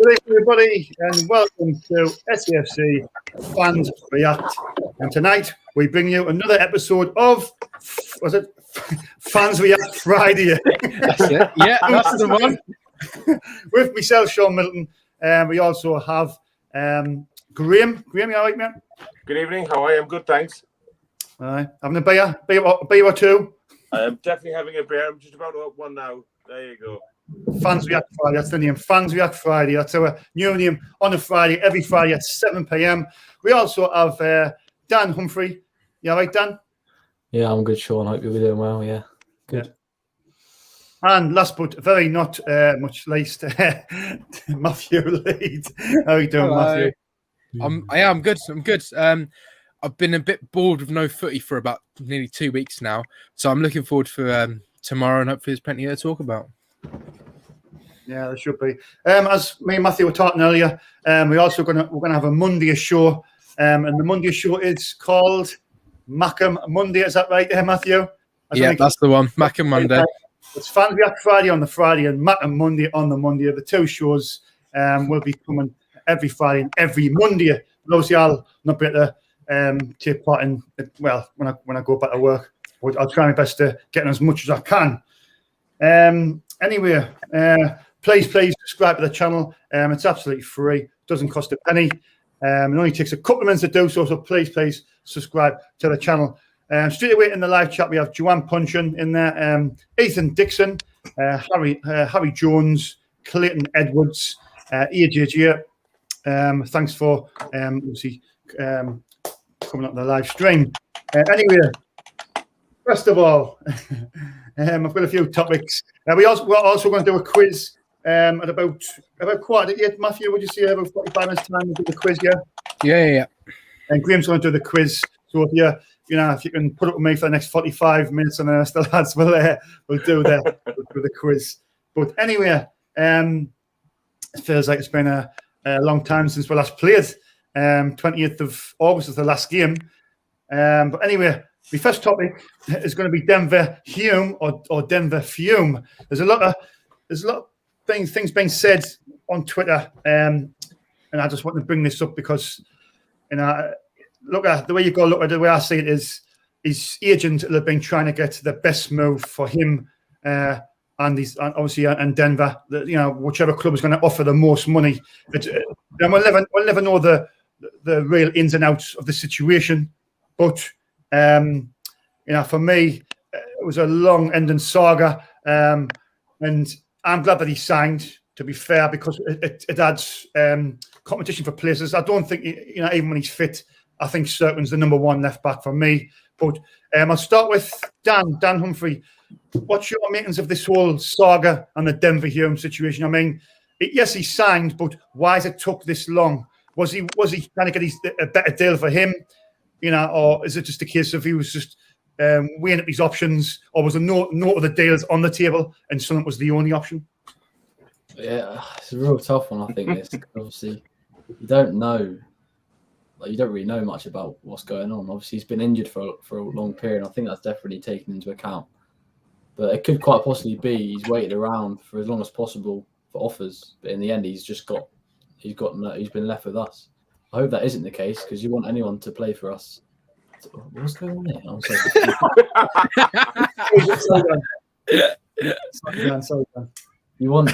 Good evening, everybody, and welcome to SAFC Fans React. And tonight we bring you another episode of Fans React Friday. That's it. Yeah, that's the one. With myself, Sean Middleton. We also have Graham. Graham, you all right, man? Good evening. How are you? I'm good, thanks. All right. Having a beer or two? I'm definitely having a beer. I'm just about to open one now. There you go. Fans React Friday, that's the name. Fans React Friday. That's our new name on a Friday, every Friday at 7 p.m. We also have Dan Humphrey. You all right, Dan? Yeah, I'm good, Sean. Hope you'll be doing well. Yeah, good. Yeah. And last but very not much least, Matthew Leeds. How are you doing, Hello. Matthew? I'm good. I'm good. I've been a bit bored with no footy for about nearly 2 weeks now, so I'm looking forward for tomorrow, and hopefully there's plenty to talk about. Yeah, there should be. As me and Matthew were talking earlier, we're gonna have a Monday show, and the Monday show is called Mackem Monday. Is that right, Matthew? Yeah, that's the one. Mackem Monday. It's Fans React Friday on the Friday and Mackem Monday on the Monday. The two shows will be coming every Friday and every Monday. Obviously, I'll not be able to take part in it, well, when I go back to work, but I'll try my best to get in as much as I can. Anyway, please subscribe to the channel. It's absolutely free. Doesn't cost a penny. It only takes a couple of minutes to do so. So please subscribe to the channel. Straight away in the live chat, we have Joanne Punchin in there, Ethan Dixon, Harry Jones, Clayton Edwards, EJJ. Thanks for obviously coming up the live stream. Anyway, first of all, I've got a few topics. We're also going to do a quiz at about 8:15. Matthew, would you say about 45 minutes time we'll do the quiz? Yeah. And Graham's going to do the quiz. So if you can put up with me for the next 45 minutes, and the rest of the lads will do the quiz. But anyway, it feels like it's been a long time since we last played. 28th of August is the last game. But anyway, the first topic is going to be Denver Hume or Denver Fume. There's a lot of things being said on Twitter, and I just want to bring this up because look at the way the way I see it is his agent will have been trying to get the best move for him and Denver. Whichever club is going to offer the most money. We'll never know the real ins and outs of the situation, but for me, it was a long-ending saga, and I'm glad that he signed. To be fair, because it adds competition for places. I don't think even when he's fit, I think Serkin's the number one left back for me. But I'll start with Dan Humphrey. What's your makings of this whole saga and the Denver Hume situation? I mean, yes, he signed, but why has it took this long? Was he trying to get a better deal for him? Or is it just a case of he was just weighing up his options, or was there no other deals on the table and Sunderland was the only option? Yeah, it's a real tough one. I think this obviously you don't know, you don't really know much about what's going on. Obviously, he's been injured for a long period. I think that's definitely taken into account. But it could quite possibly be he's waited around for as long as possible for offers, but in the end, he's been left with us. I hope that isn't the case because you want anyone to play for us. What's going on here? I'm sorry. You want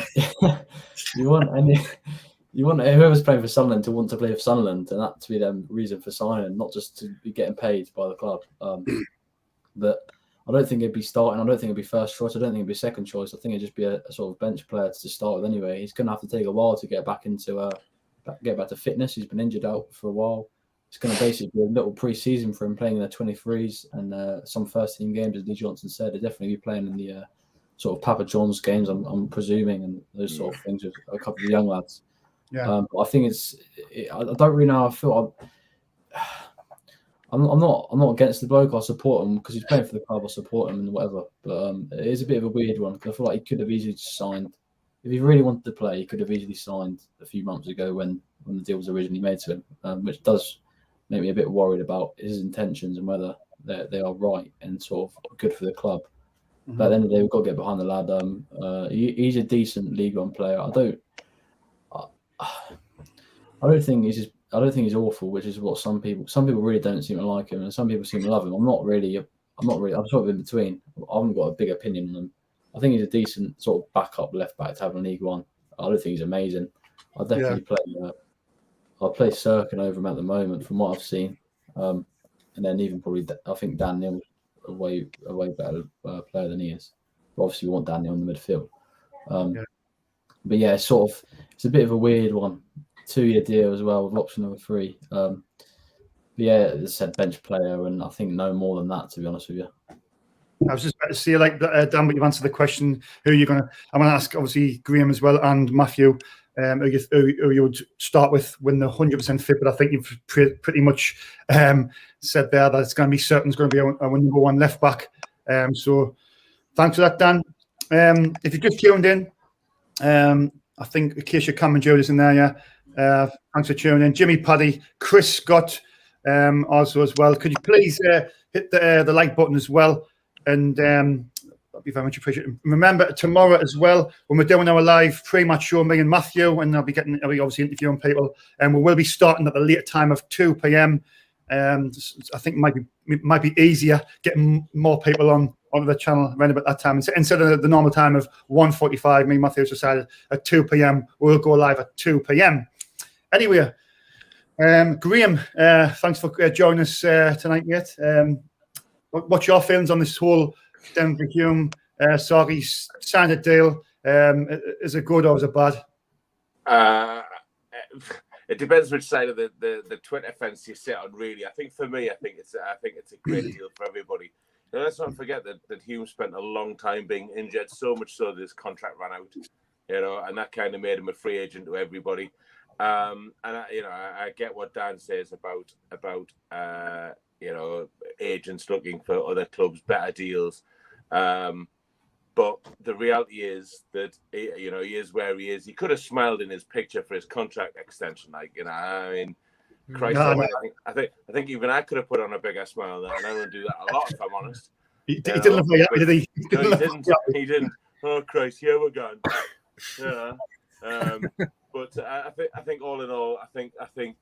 whoever's playing for Sunderland to want to play for Sunderland, and that to be their reason for signing, not just to be getting paid by the club. But I don't think it'd be starting. I don't think it'd be first choice. I don't think it'd be second choice. I think it'd just be a sort of bench player to start with anyway. He's going to have to take a while to get back to fitness. He's been injured out for a while. It's going to basically be a little pre-season for him playing in the 23s and some first-team games, as Lee Johnson said. He'll definitely be playing in the sort of Papa John's games, I'm presuming, and those sort of things with a couple of young lads. Yeah. I think I don't really know how I feel. I'm not against the bloke. I support him because he's playing for the club. I support him and whatever. But it is a bit of a weird one because I feel like he could have easily signed. If he really wanted to play, he could have easily signed a few months ago when the deal was originally made to him, which does make me a bit worried about his intentions and whether they are right and sort of good for the club. Mm-hmm. But at the end of the day, we've got to get behind the lad. He's a decent League One player. I don't think he's awful, which is what some people really don't seem to like him, and some people seem to love him. I'm sort of in between. I haven't got a big opinion on him. I think he's a decent sort of backup left back to have in League One. I don't think he's amazing. I'll definitely play. I'll play Sirkin over him at the moment, from what I've seen, and then even probably I think Dan Neil's a way better player than he is. But obviously, we want Dan Neil in the midfield. But yeah, it's a bit of a weird one. 2-year deal as well with option number 3. But yeah, as I said, bench player, and I think no more than that, to be honest with you. I was just about to say, like, Dan, but you've answered the question. I'm going to ask, obviously, Graham as well and Matthew, who you would start with when they're 100% fit. But I think you've pretty much said there that it's going to be Sirkin's going to be our number 1 left back. So thanks for that, Dan. If you just tuned in, I think Acacia Cameron Joe is in there, yeah. Thanks for tuning in. Jimmy Paddy, Chris Scott also as well. Could you please hit the like button as well? And that'd be very much appreciated. Remember, tomorrow as well, when we're doing our live pre-match show, me and Matthew, and I'll be obviously interviewing people, and we will be starting at the late time of 2 p.m. I think it might be easier getting more people onto the channel around about that time. Instead of the normal time of 1:45, me and Matthew decided at 2 p.m. we'll go live at 2 p.m. Anyway, Graham, thanks for joining us tonight, mate. What's your feelings on this whole Denver Hume saga? He's signed a deal. Is it good or is it bad? It depends which side of the Twitter fence you sit on. Really, I think for me, I think it's a great deal for everybody. You know, let's not forget that Hume spent a long time being injured, so much so that his contract ran out. You know, and that kind of made him a free agent to everybody. And I get what Dan says about agents looking for other clubs better deals. But the reality is that he is where he is. He could have smiled in his picture for his contract extension, Christ, I think even I could have put on a bigger smile there, and I don't do that a lot, if I'm honest. He didn't look like that, did he? He didn't. Oh Christ, here we're going. Yeah. But I think all in all, I think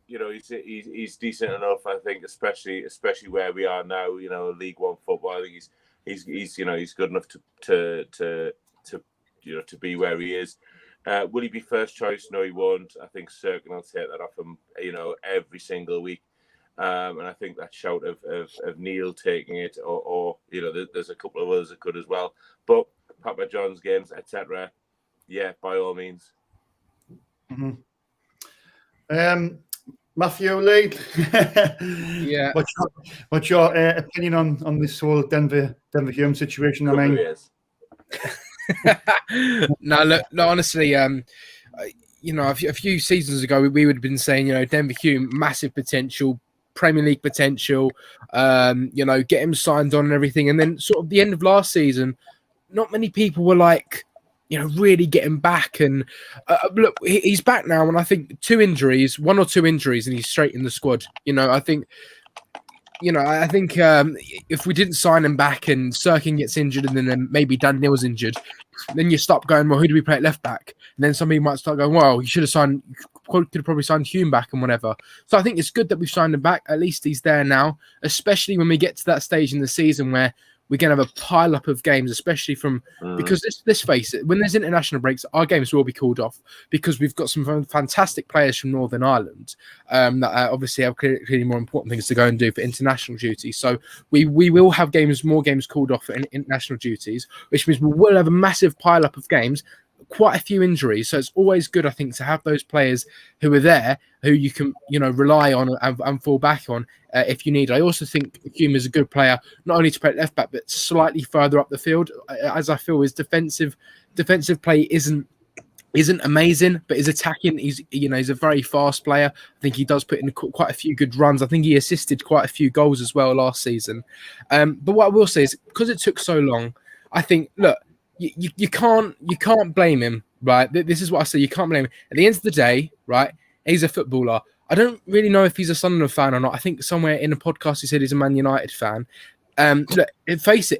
he's decent enough. I think especially where we are now, League One football. I think he's good enough to be where he is. Will he be first choice? No, he won't. I think Sirkin will take that off him, every single week. And I think that shout of Neil taking it, or there's a couple of others that could as well. But Papa John's games, etc. Yeah, by all means. Mm-hmm. Matthew Lee, yeah. What's your opinion on this whole Denver Hume situation? I mean, no, honestly, a few seasons ago we would have been saying, Denver Hume, massive potential, Premier League potential, get him signed on and everything, and then sort of the end of last season, not many people were like, really getting back. And look, he's back now, and I think 1 or 2 injuries, and he's straight in the squad. I think if we didn't sign him back and Sirkin gets injured, and then maybe Dan Neil's injured, then you stop going, well, who do we play at left back? And then somebody might start going, well, could have probably signed Hume back and whatever. So I think it's good that we've signed him back. At least he's there now, especially when we get to that stage in the season where we're going to have a pile up of games, especially because let's face it, when there's international breaks, our games will be called off because we've got some fantastic players from Northern Ireland that obviously have clearly more important things to go and do for international duties. So we will have more games called off for international duties, which means we will have a massive pile up of games, quite a few injuries. So it's always good, I think, to have those players who are there, who you can, rely on and fall back on if you need. I also think Hume is a good player, not only to play at left back, but slightly further up the field, as I feel his defensive play isn't amazing, but his attacking, he's a very fast player. I think he does put in quite a few good runs. I think he assisted quite a few goals as well last season. But what I will say is, because it took so long, I think, look, you can't blame him, right? This is what I say. You can't blame him. At the end of the day, right, he's a footballer. I don't really know if he's a Sunderland fan or not. I think somewhere in a podcast he said he's a Man United fan. Look, face it,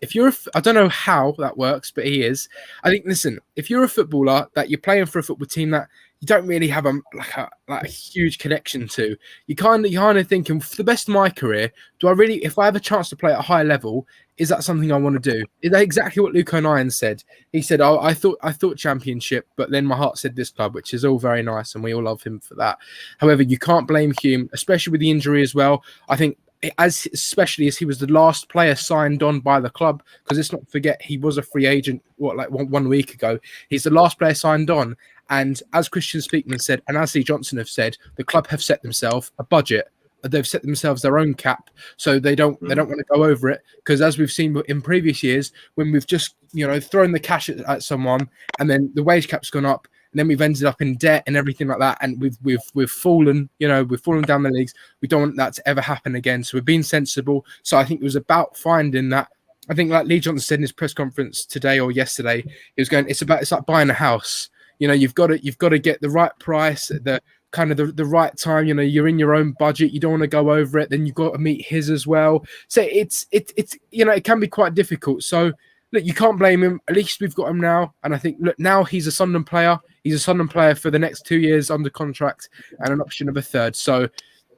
I don't know how that works, but he is. I think, listen, if you're a footballer that you're playing for a football team that you don't really have a huge connection to. You kind of thinking, for the best of my career, if I have a chance to play at a high level, is that something I want to do? Is that exactly what Luke O'Nien said? He said, "Oh, I thought championship, but then my heart said this club," which is all very nice, and we all love him for that. However, you can't blame Hume, especially with the injury as well. I think, especially as he was the last player signed on by the club, because let's not forget he was a free agent one week ago. He's the last player signed on. And as Christian Speakman said, and as Lee Johnson have said, the club have set themselves a budget. They've set themselves their own cap, so they don't want to go over it. Because as we've seen in previous years, when we've just thrown the cash at someone, and then the wage cap's gone up, and then we've ended up in debt and everything like that, and we've fallen, we've fallen down the leagues. We don't want that to ever happen again. So we've been sensible. So I think it was about finding that. I think, like Lee Johnson said in his press conference today or yesterday, he was going, it's like buying a house. You've got to get the right price at the kind of the right time. You're in your own budget. You don't want to go over it. Then you've got to meet his as well. So it's it can be quite difficult. So look, you can't blame him. At least we've got him now. And I think, look, now he's a Sunderland player. He's a Sunderland player for the next 2 years under contract and an option of a third. So,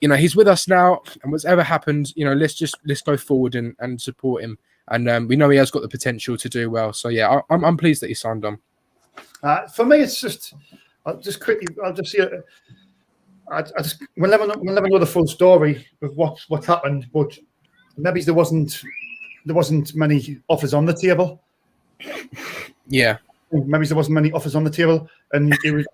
he's with us now. And whatever happens, let's go forward and support him. And we know he has got the potential to do well. So yeah, I'm pleased that he signed on. For me, it's just, I'll just see it. We'll never know the full story of what happened, but maybe there wasn't many offers on the table. Yeah, maybe there wasn't many offers on the table, and it was.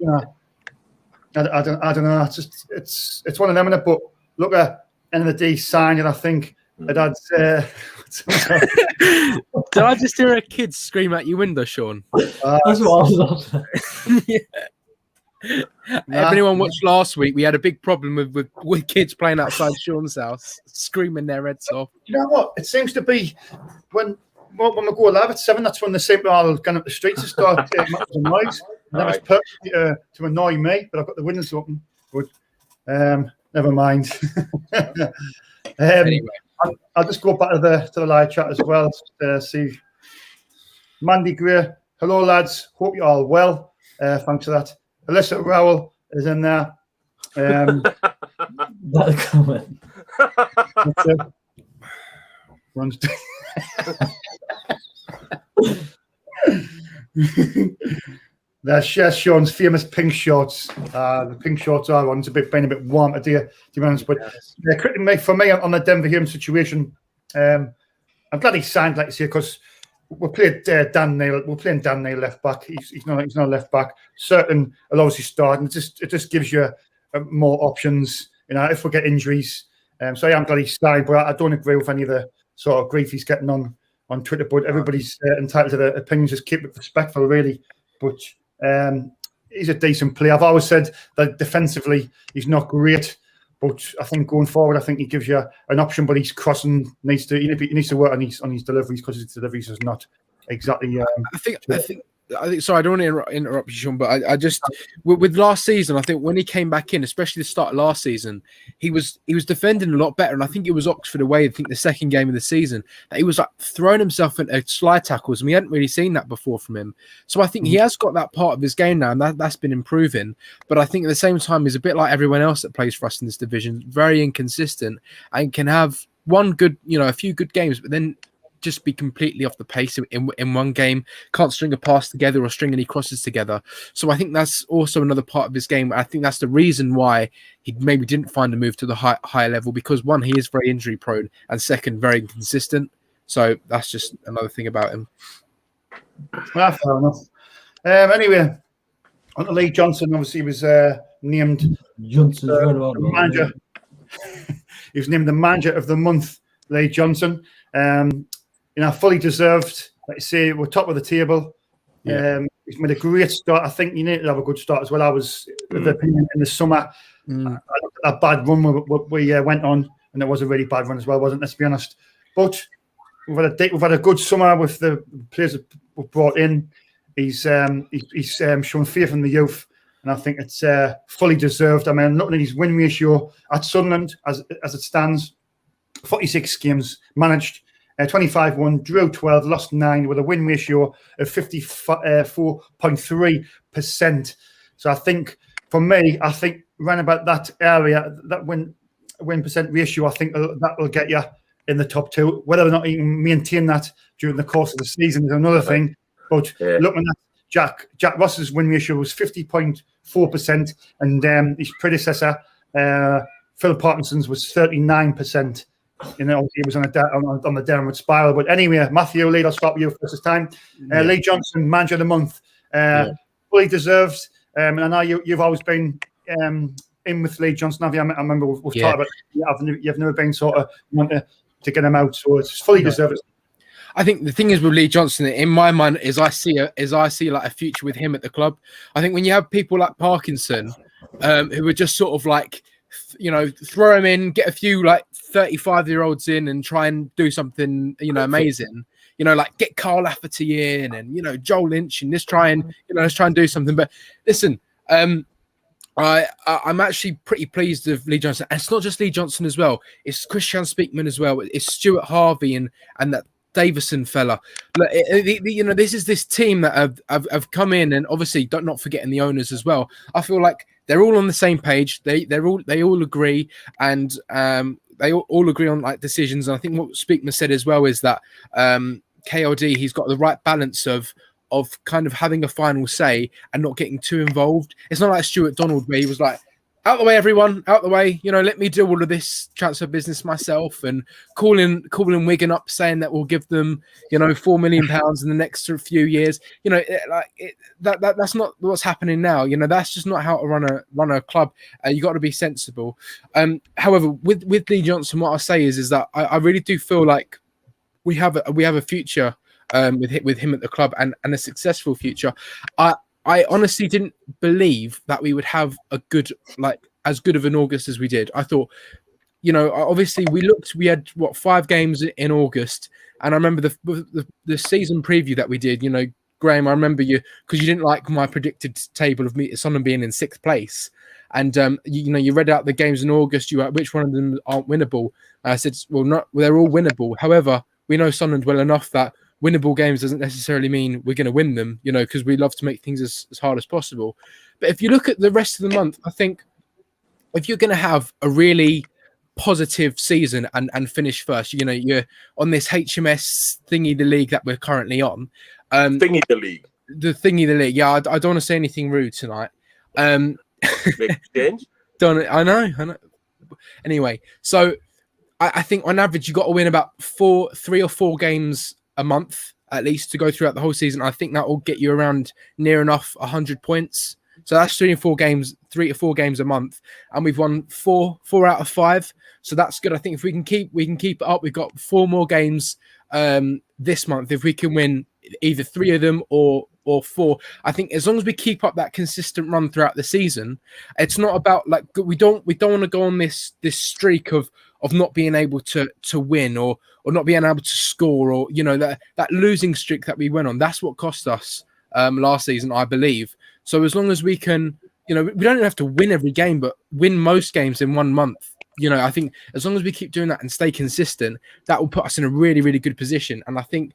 I don't know. It's one of them. But look, at end of the day, signed, and I think it had. Did I just hear a kid scream out your window, Sean? That's what I was on. Yeah. If anyone watched last week, we had a big problem with kids playing outside Sean's house, screaming their heads off. You know what? It seems to be when we go live at 7, that's when they seem to all going up the streets and start making noise. And that was perfectly to annoy me, but I've got the windows open. But never mind. Anyway. I'll just go back to the live chat as well. See, Mandy Gray. Hello, lads. Hope you're all well. Thanks for that. Alyssa Rowell is in there. That comment. There's Sean's famous pink shorts. The pink shorts are on. It's been a bit warm today, to be honest. But for me, on the Denver Hume situation, I'm glad he signed, like you say, because we're playing Dan Neil. We're playing Dan Neil left back. He's not left back. Certain will obviously start, and it just gives you more options. If we get injuries. So I'm glad he signed, but I don't agree with any of the sort of grief he's getting on Twitter. But everybody's entitled to their opinions. Just keep it respectful, really. But he's a decent player. I've always said that defensively he's not great, but I think going forward, I think he gives you an option. But he's crossing, needs to work on his deliveries, because his deliveries is not exactly. I think. Sorry, I don't want to interrupt you, Sean, but I just with last season, I think when he came back in, especially the start of last season, he was defending a lot better, and I think it was Oxford away. I think the second game of the season, that he was like throwing himself into slide tackles, and we hadn't really seen that before from him. So I think he has got that part of his game now, and that's been improving. But I think at the same time, he's a bit like everyone else that plays for us in this division, very inconsistent, and can have a few good games, but then just be completely off the pace in one game, can't string a pass together or string any crosses together. So I think that's also another part of his game. I think that's the reason why he maybe didn't find a move to the higher level, because one, he is very injury prone, and second, very inconsistent. So that's just another thing about him. Well, fair enough. Anyway, on to Lee Johnson, obviously was named manager. He was named the manager of the month, Lee Johnson. Fully deserved. Like I say, we're top of the table. Yeah. He's made a great start. I think you need to have a good start as well. I was of the opinion in the summer. A bad run we went on, and it was a really bad run as well, wasn't it? Let's be honest. But we've had a good summer with the players that we've brought in. He's shown faith in the youth, and I think it's fully deserved. I mean, looking at his win ratio at Sunderland as it stands, 46 games managed. 25 won, drew 12, lost 9, with a win ratio of 54.3%. So I think for me, I think around about that area, that win percent ratio, I think that will get you in the top 2. Whether or not you can maintain that during the course of the season is another thing. But looking at Jack Ross's win ratio was 50.4%, and his predecessor, Phil Parkinson's, was 39%. He was on the downward spiral. But anyway, Matthew, Lee, I'll start with you first this time. Lee Johnson, Manager of the Month, fully deserved. And I know you've always been in with Lee Johnson, have you? I remember we've talked about you've never been sort of wanting to get him out, so it's fully deserved. I think the thing is with Lee Johnson, in my mind, is I see like a future with him at the club. I think when you have people like Parkinson, who are just sort of like, throw him in, get a few like 35-year-olds in, and try and do something, amazing. Like get Carl Lafferty in, and Joel Lynch, and let's try and do something. But listen, I'm actually pretty pleased with Lee Johnson. And it's not just Lee Johnson as well. It's Christian Speakman as well. It's Stuart Harvey and that Davison fella. Look, this is this team that have come in, and obviously not forgetting the owners as well. I feel like they're all on the same page. They all agree, and they all agree on like decisions. And I think what Speakman said as well is that KLD, he's got the right balance of kind of having a final say and not getting too involved. It's not like Stuart Donald where he was like, out the way, everyone, out the way, let me do all of this transfer business myself, and calling Wigan up saying that we'll give them, £4 million in the next few years. That's not what's happening now. That's just not how to run a club. You got to be sensible. However, with Lee Johnson, what I say is that I really do feel like we have a future with him at the club, and a successful future. I honestly didn't believe that we would have as good of an August as we did. I thought, obviously we had 5 games in August, and I remember the season preview that we did. Graham, I remember you because you didn't like my predicted table of Sunderland being in 6th place, and you read out the games in August. You were like, which one of them aren't winnable? I said, they're all winnable. However, we know Sunderland well enough that winnable games doesn't necessarily mean we're going to win them, because we love to make things as hard as possible. But if you look at the rest of the month, I think if you're going to have a really positive season and finish first, you're on this HMS thingy, the league that we're currently on. The thingy the league. Yeah, I don't want to say anything rude tonight. Change? I know. Anyway, so I think on average you got to win about 3 or 4 games a month at least to go throughout the whole season. I think that will get you around near enough 100 points. So that's 3 to 4 games a month, and we've won 4 out of 5. So that's good. I think if we can keep it up, we've got 4 more games this month. If we can win either 3 of them or 4, I think as long as we keep up that consistent run throughout the season, it's not about like we don't want to go on this streak of not being able to win or not being able to score, or that losing streak that we went on. That's what cost us last season, I believe. So as long as we can, we don't have to win every game, but win most games in 1 month. I think as long as we keep doing that and stay consistent, that will put us in a really, really good position. And I think,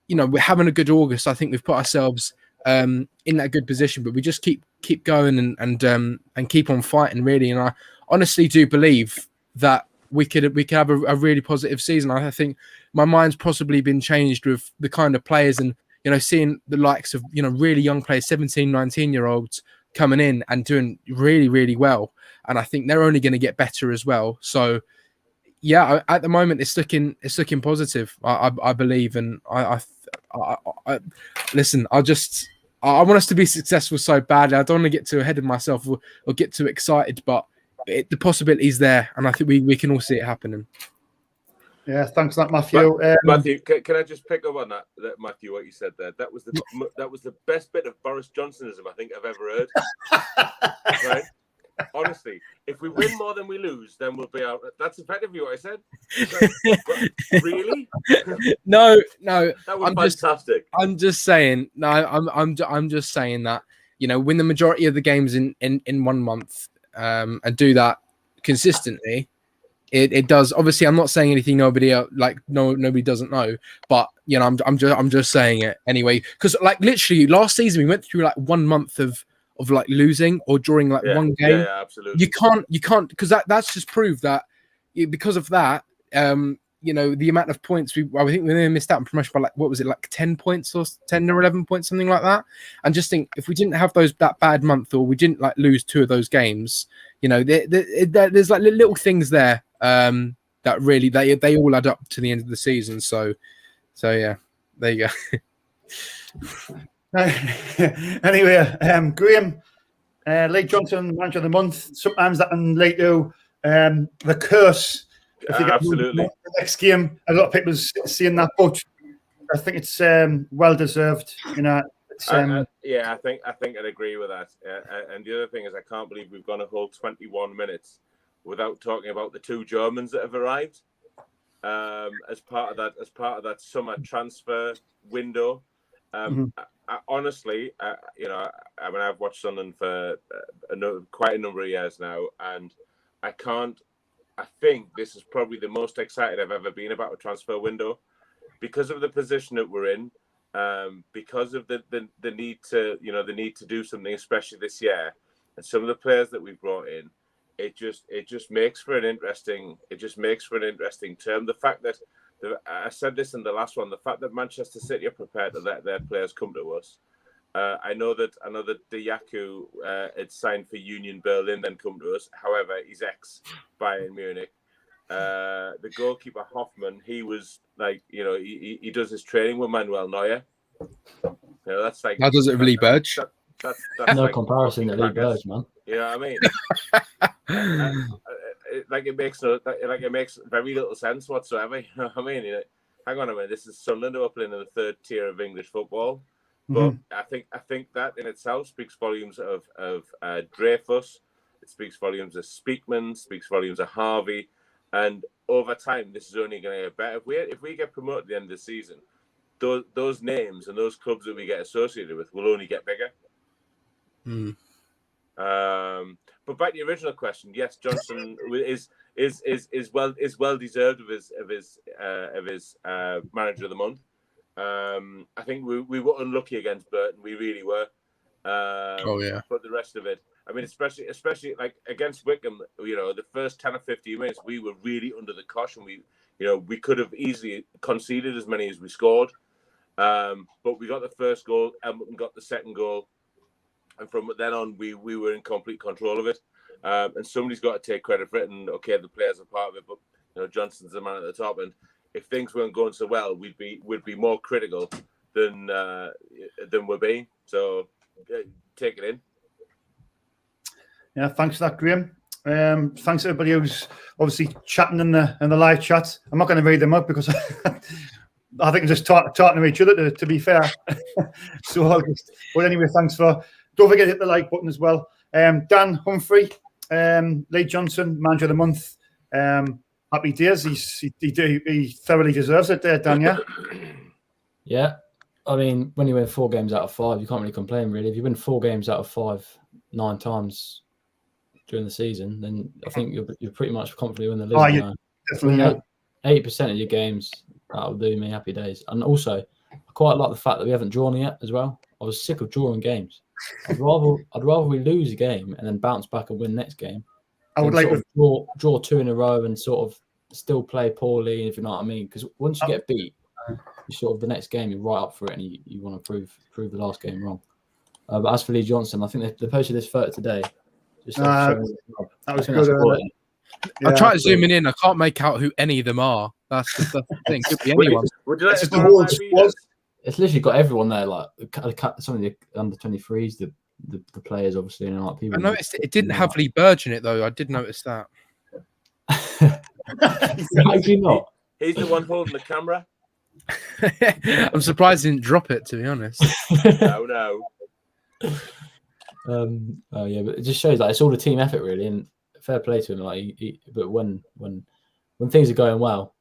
we're having a good August. I think we've put ourselves in that good position, but we just keep going and keep on fighting, really. And I honestly do believe that we could have a really positive season. I think my mind's possibly been changed with the kind of players and, seeing the likes of, really young players, 17, 19-year-olds coming in and doing really, really well. And I think they're only going to get better as well. So, yeah, at the moment it's looking positive, I believe. And I listen, I want us to be successful so badly. I don't want to get too ahead of myself or get too excited, but the possibility is there, and I think we can all see it happening. Yeah, thanks for that, Matthew. Matthew, can I just pick up on that, Matthew? What you said there, that was the best bit of Boris Johnsonism I think I've ever heard. Right? Honestly, if we win more than we lose, then we'll be out. That's effectively what I said. Really? No. That was fantastic. I'm just saying. No, I'm just saying that win the majority of the games in 1 month. And do that consistently, it does. Obviously, I'm not saying anything nobody doesn't know, but I'm just saying it anyway. Because literally last season we went through 1 month of of like losing or drawing like one game. Yeah, absolutely. You can't because that's just proved that because of that. You know, the amount of points I think we missed out on promotion by like, what was it, like 10 points or 10 or 11 points, something like that. And just think, if we didn't have that bad month, or we didn't like lose 2 of those games, you know, there's like little things there that really they all add up to the end of the season. So yeah, there you go. Anyway, Graham, Lee Johnson, manager of the month. Sometimes that can lead to the curse. Absolutely. The next game, a lot of people seeing that, but I think it's well deserved. You know, it's, yeah, I think I'd agree with that. And the other thing is, I can't believe we've gone a whole 21 minutes without talking about the 2 Germans that have arrived as part of that summer transfer window. Honestly, you know, I mean, I've watched Sunderland for quite a number of years now, and I think this is probably the most excited I've ever been about a transfer window, because of the position that we're in, because of the need to do something, especially this year, and some of the players that we've brought in. It just makes for an interesting term. The fact that I said this in the last one, the fact that Manchester City are prepared to let their players come to us. I know that Diaku had signed for Union Berlin, then come to us. However, he's ex-Bayern Munich. The goalkeeper Hoffman, he was like, you know, he does his training with Manuel Neuer. You know, that's like, how does it really Burge? That's no like comparison to Lee Burge, man. You know what I mean? It makes very little sense whatsoever. You know what I mean? Hang on a minute, this is Sunderland who are playing in the 3rd tier of English football. But I think that in itself speaks volumes of Dreyfus. It speaks volumes of Speakman. Speaks volumes of Harvey. And over time, this is only going to get better. If we get promoted at the end of the season, those names and those clubs that we get associated with will only get bigger. But back to the original question, yes, Johnson is well deserved of his manager of the month. I think we were unlucky against Burton. We really were. But the rest of it, I mean, especially like against Wickham, you know, the first 10 or 15 minutes, we were really under the cosh, and we could have easily conceded as many as we scored. But we got the first goal, and got the second goal, and from then on, we were in complete control of it. And somebody's got to take credit for it. And okay, the players are part of it, but you know, Johnson's the man at the top. And if things weren't going so well, we'd be more critical than we're being. So take it in. Yeah, thanks for that, Graham. Thanks to everybody who's obviously chatting in the live chat. I'm not going to read them up because I think I'm just talking to each other. To be fair, so but anyway, thanks for. Don't forget to hit the like button as well. Dan Humphrey, Lee Johnson, manager of the month. Happy days. He thoroughly deserves it there, Dan. Yeah. Yeah. I mean, when you win 4 games out of 5, you can't really complain, really. If you win 4 games out of 5 9 times during the season, then I think you're pretty much confidently win the league. Oh, you definitely 80% of your games, that'll do me happy days. And also, I quite like the fact that we haven't drawn yet as well. I was sick of drawing games. I'd rather we lose a game and then bounce back and win next game. I would like to draw 2 in a row and sort of still play poorly, if you know what I mean. Because once you get beat, you sort of the next game you're right up for it, and you want to prove the last game wrong. But as for Lee Johnson, I think they posted this photo today. Just that was good. I tried zooming in. I can't make out who any of them are. That's the thing. Could be anyone. Would you like It's to the whole squad. It's literally got everyone there, like some of the under 23s, the players, obviously, and like people. I noticed it didn't have Lee Burge in it though. I did notice that. Actually, not. He's the one holding the camera. I'm surprised he didn't drop it, to be honest. No. Oh yeah, but it just shows like it's all a team effort, really, and fair play to him. Like, but when things are going well,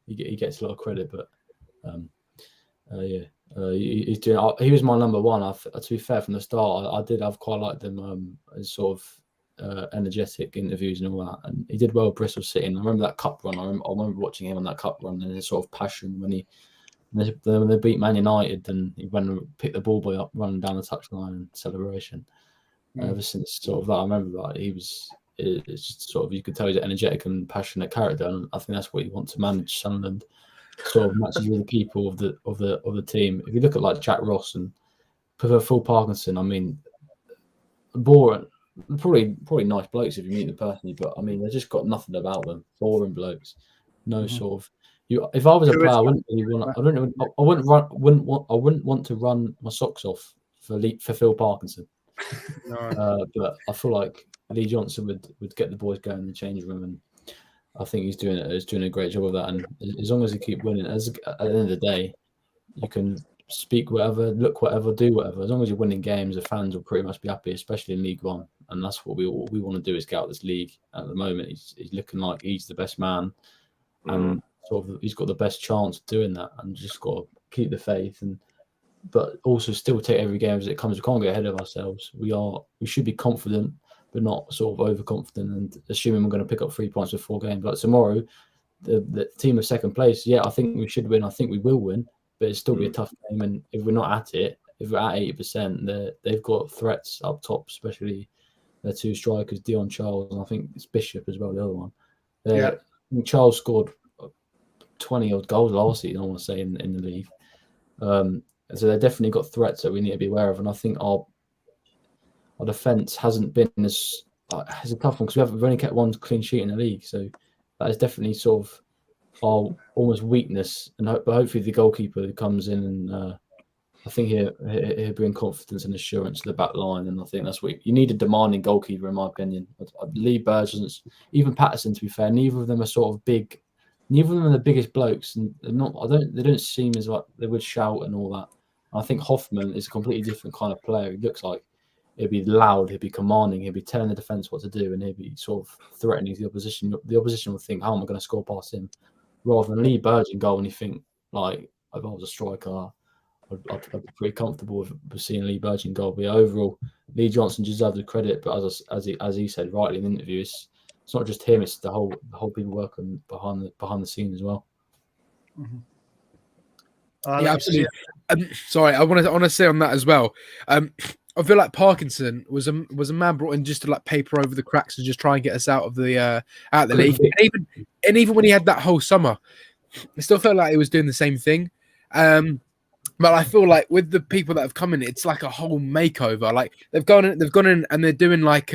he gets a lot of credit. But he's doing. He was my number one. To be fair, from the start, I've quite liked them as sort of energetic interviews and all that. And he did well at Bristol City. And I remember that cup run. I remember watching him on that cup run and his sort of passion when they beat Man United and he went and picked the ball boy up running down the touchline and celebration. Ever since sort of that, I remember that it's just sort of, you could tell he's an energetic and passionate character, and I think that's what you want to manage Sunderland. Sort of matches with the people of the team. If you look at like Jack Ross and Phil Parkinson, I mean, boring. Probably nice blokes if you meet them personally, but I mean, they've just got nothing about them. Boring blokes. No sort of. If I was a player, I wouldn't want to run my socks off for Phil Parkinson. No. But I feel like Lee Johnson would get the boys going in the changing room, and I think he's doing a great job of that. And as long as he keep winning, at the end of the day, you can speak whatever, look whatever, do whatever. As long as you're winning games, the fans will pretty much be happy, especially in League One. And that's what we want to do, is get out this league. At the moment, he's looking like he's the best man, and sort of he's got the best chance of doing that. And just got to keep the faith, but also still take every game as it comes. We can't get ahead of ourselves. We should be confident, but not sort of overconfident and assuming we're going to pick up 3 points with 4 games. Like tomorrow, the team of second place, yeah, I think we should win. I think we will win, but it'll still be a tough game. And if we're not at it, if we're at 80%, they've got threats up top, especially their 2 strikers, Dion Charles, and I think it's Bishop as well, the other one. I think Charles scored 20-odd goals last season, I want to say, in the league. So they've definitely got threats that we need to be aware of. And I think our defence hasn't been as a tough one, because we've only kept 1 clean sheet in the league. So that is definitely sort of our almost weakness. But hopefully the goalkeeper who comes in, and I think he'll bring confidence and assurance to the back line. And I think that's what you need, a demanding goalkeeper, in my opinion. Lee Burgess, even Patterson, to be fair, neither of them are sort of big. Neither of them are the biggest blokes, and they don't seem as like they would shout and all that. I think Hoffman is a completely different kind of player. He looks like he'll be loud, he'll be commanding, he'll be telling the defence what to do, and he'll be sort of threatening the opposition. The opposition will think, how am I going to score past him? Rather than Lee Burge in goal, and you think, like, if I was a striker, I'd be pretty comfortable with seeing Lee Burge in goal. But yeah, overall, Lee Johnson deserves the credit. But as he said rightly in the interview, it's not just him; it's the whole people working behind the scenes as well. Yeah, absolutely. Sorry, I want to say on that as well. I feel like Parkinson was a man brought in just to like paper over the cracks and just try and get us out of the league. And even when he had that whole summer, I still felt like he was doing the same thing. But I feel like with the people that have come in, it's like a whole makeover. Like they've gone in and they're doing like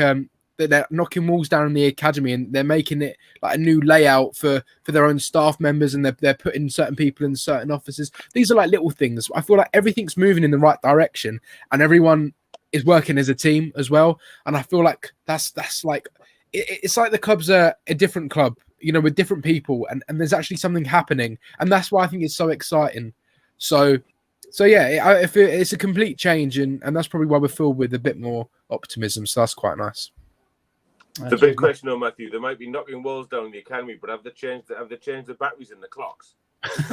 they're knocking walls down in the academy, and they're making it like a new layout for their own staff members, and they're putting certain people in certain offices. These are like little things. I feel like everything's moving in the right direction, and everyone is working as a team as well. And I feel like that's like it's like the club's a different club, you know, with different people, and there's actually something happening, and that's why I think it's so exciting. So yeah, I feel it's a complete change, and that's probably why we're filled with a bit more optimism. So that's quite nice. It's a big question, though, Matthew. They might be knocking walls down in the academy, but have they changed the batteries in the clocks?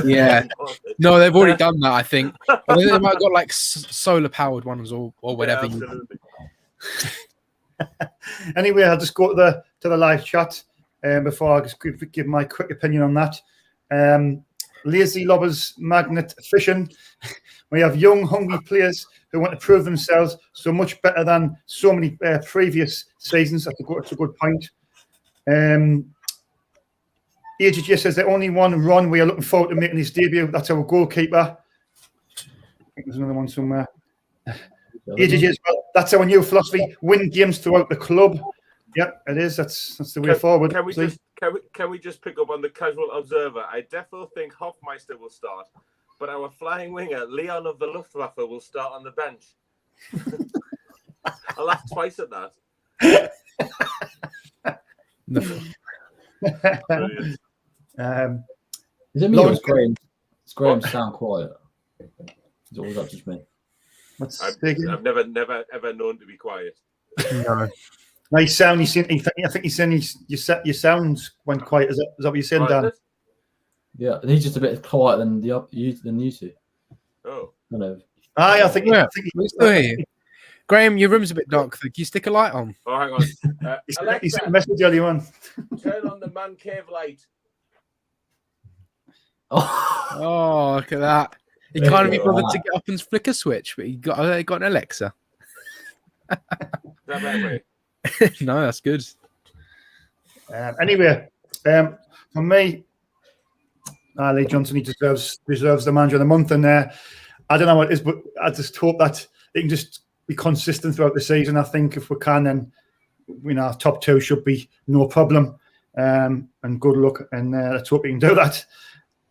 Yeah, no, they've already done that. I think they might have got like solar powered ones or whatever. Yeah, absolutely. Anyway, I'll just go to the live chat before I just give my quick opinion on that. Lazy Lobbers Magnet Fishing. We have young, hungry players who want to prove themselves so much better than so many previous seasons. That's a good point. AJJ says the only one run we are looking forward to making his debut. That's our goalkeeper. I think there's another one somewhere. AJJ as well. That's our new philosophy. Win games throughout the club. Yep, it is. That's the way forward. Can we just pick up on the casual observer? I definitely think Hofmeister will start, but our flying winger, Leon of the Luftwaffe, will start on the bench. I laughed twice at that. Is it me or is Graham sound quiet? Is it all that just me? I've never ever known to be quiet. No. Nice sound. I think he's saying your sounds went quiet. Is that what you're saying, Dan? Yeah, and he's just a bit quieter than you two. Oh. I know. I think we still hear you. Graham, your room's a bit dark. Can you stick a light on? Oh, hang on. Alexa, he sent a message earlier on. Turn on the man cave light. Oh, look at that. He can't be bothered to get up and flick a switch, but he got an Alexa. that better way? No, that's good. Anyway, for me, Lee Johnson, he deserves the manager of the month. And I don't know what it is, but I just hope that he can just be consistent throughout the season. I think if we can, then our top two should be no problem. And good luck. And let's hope he can do that.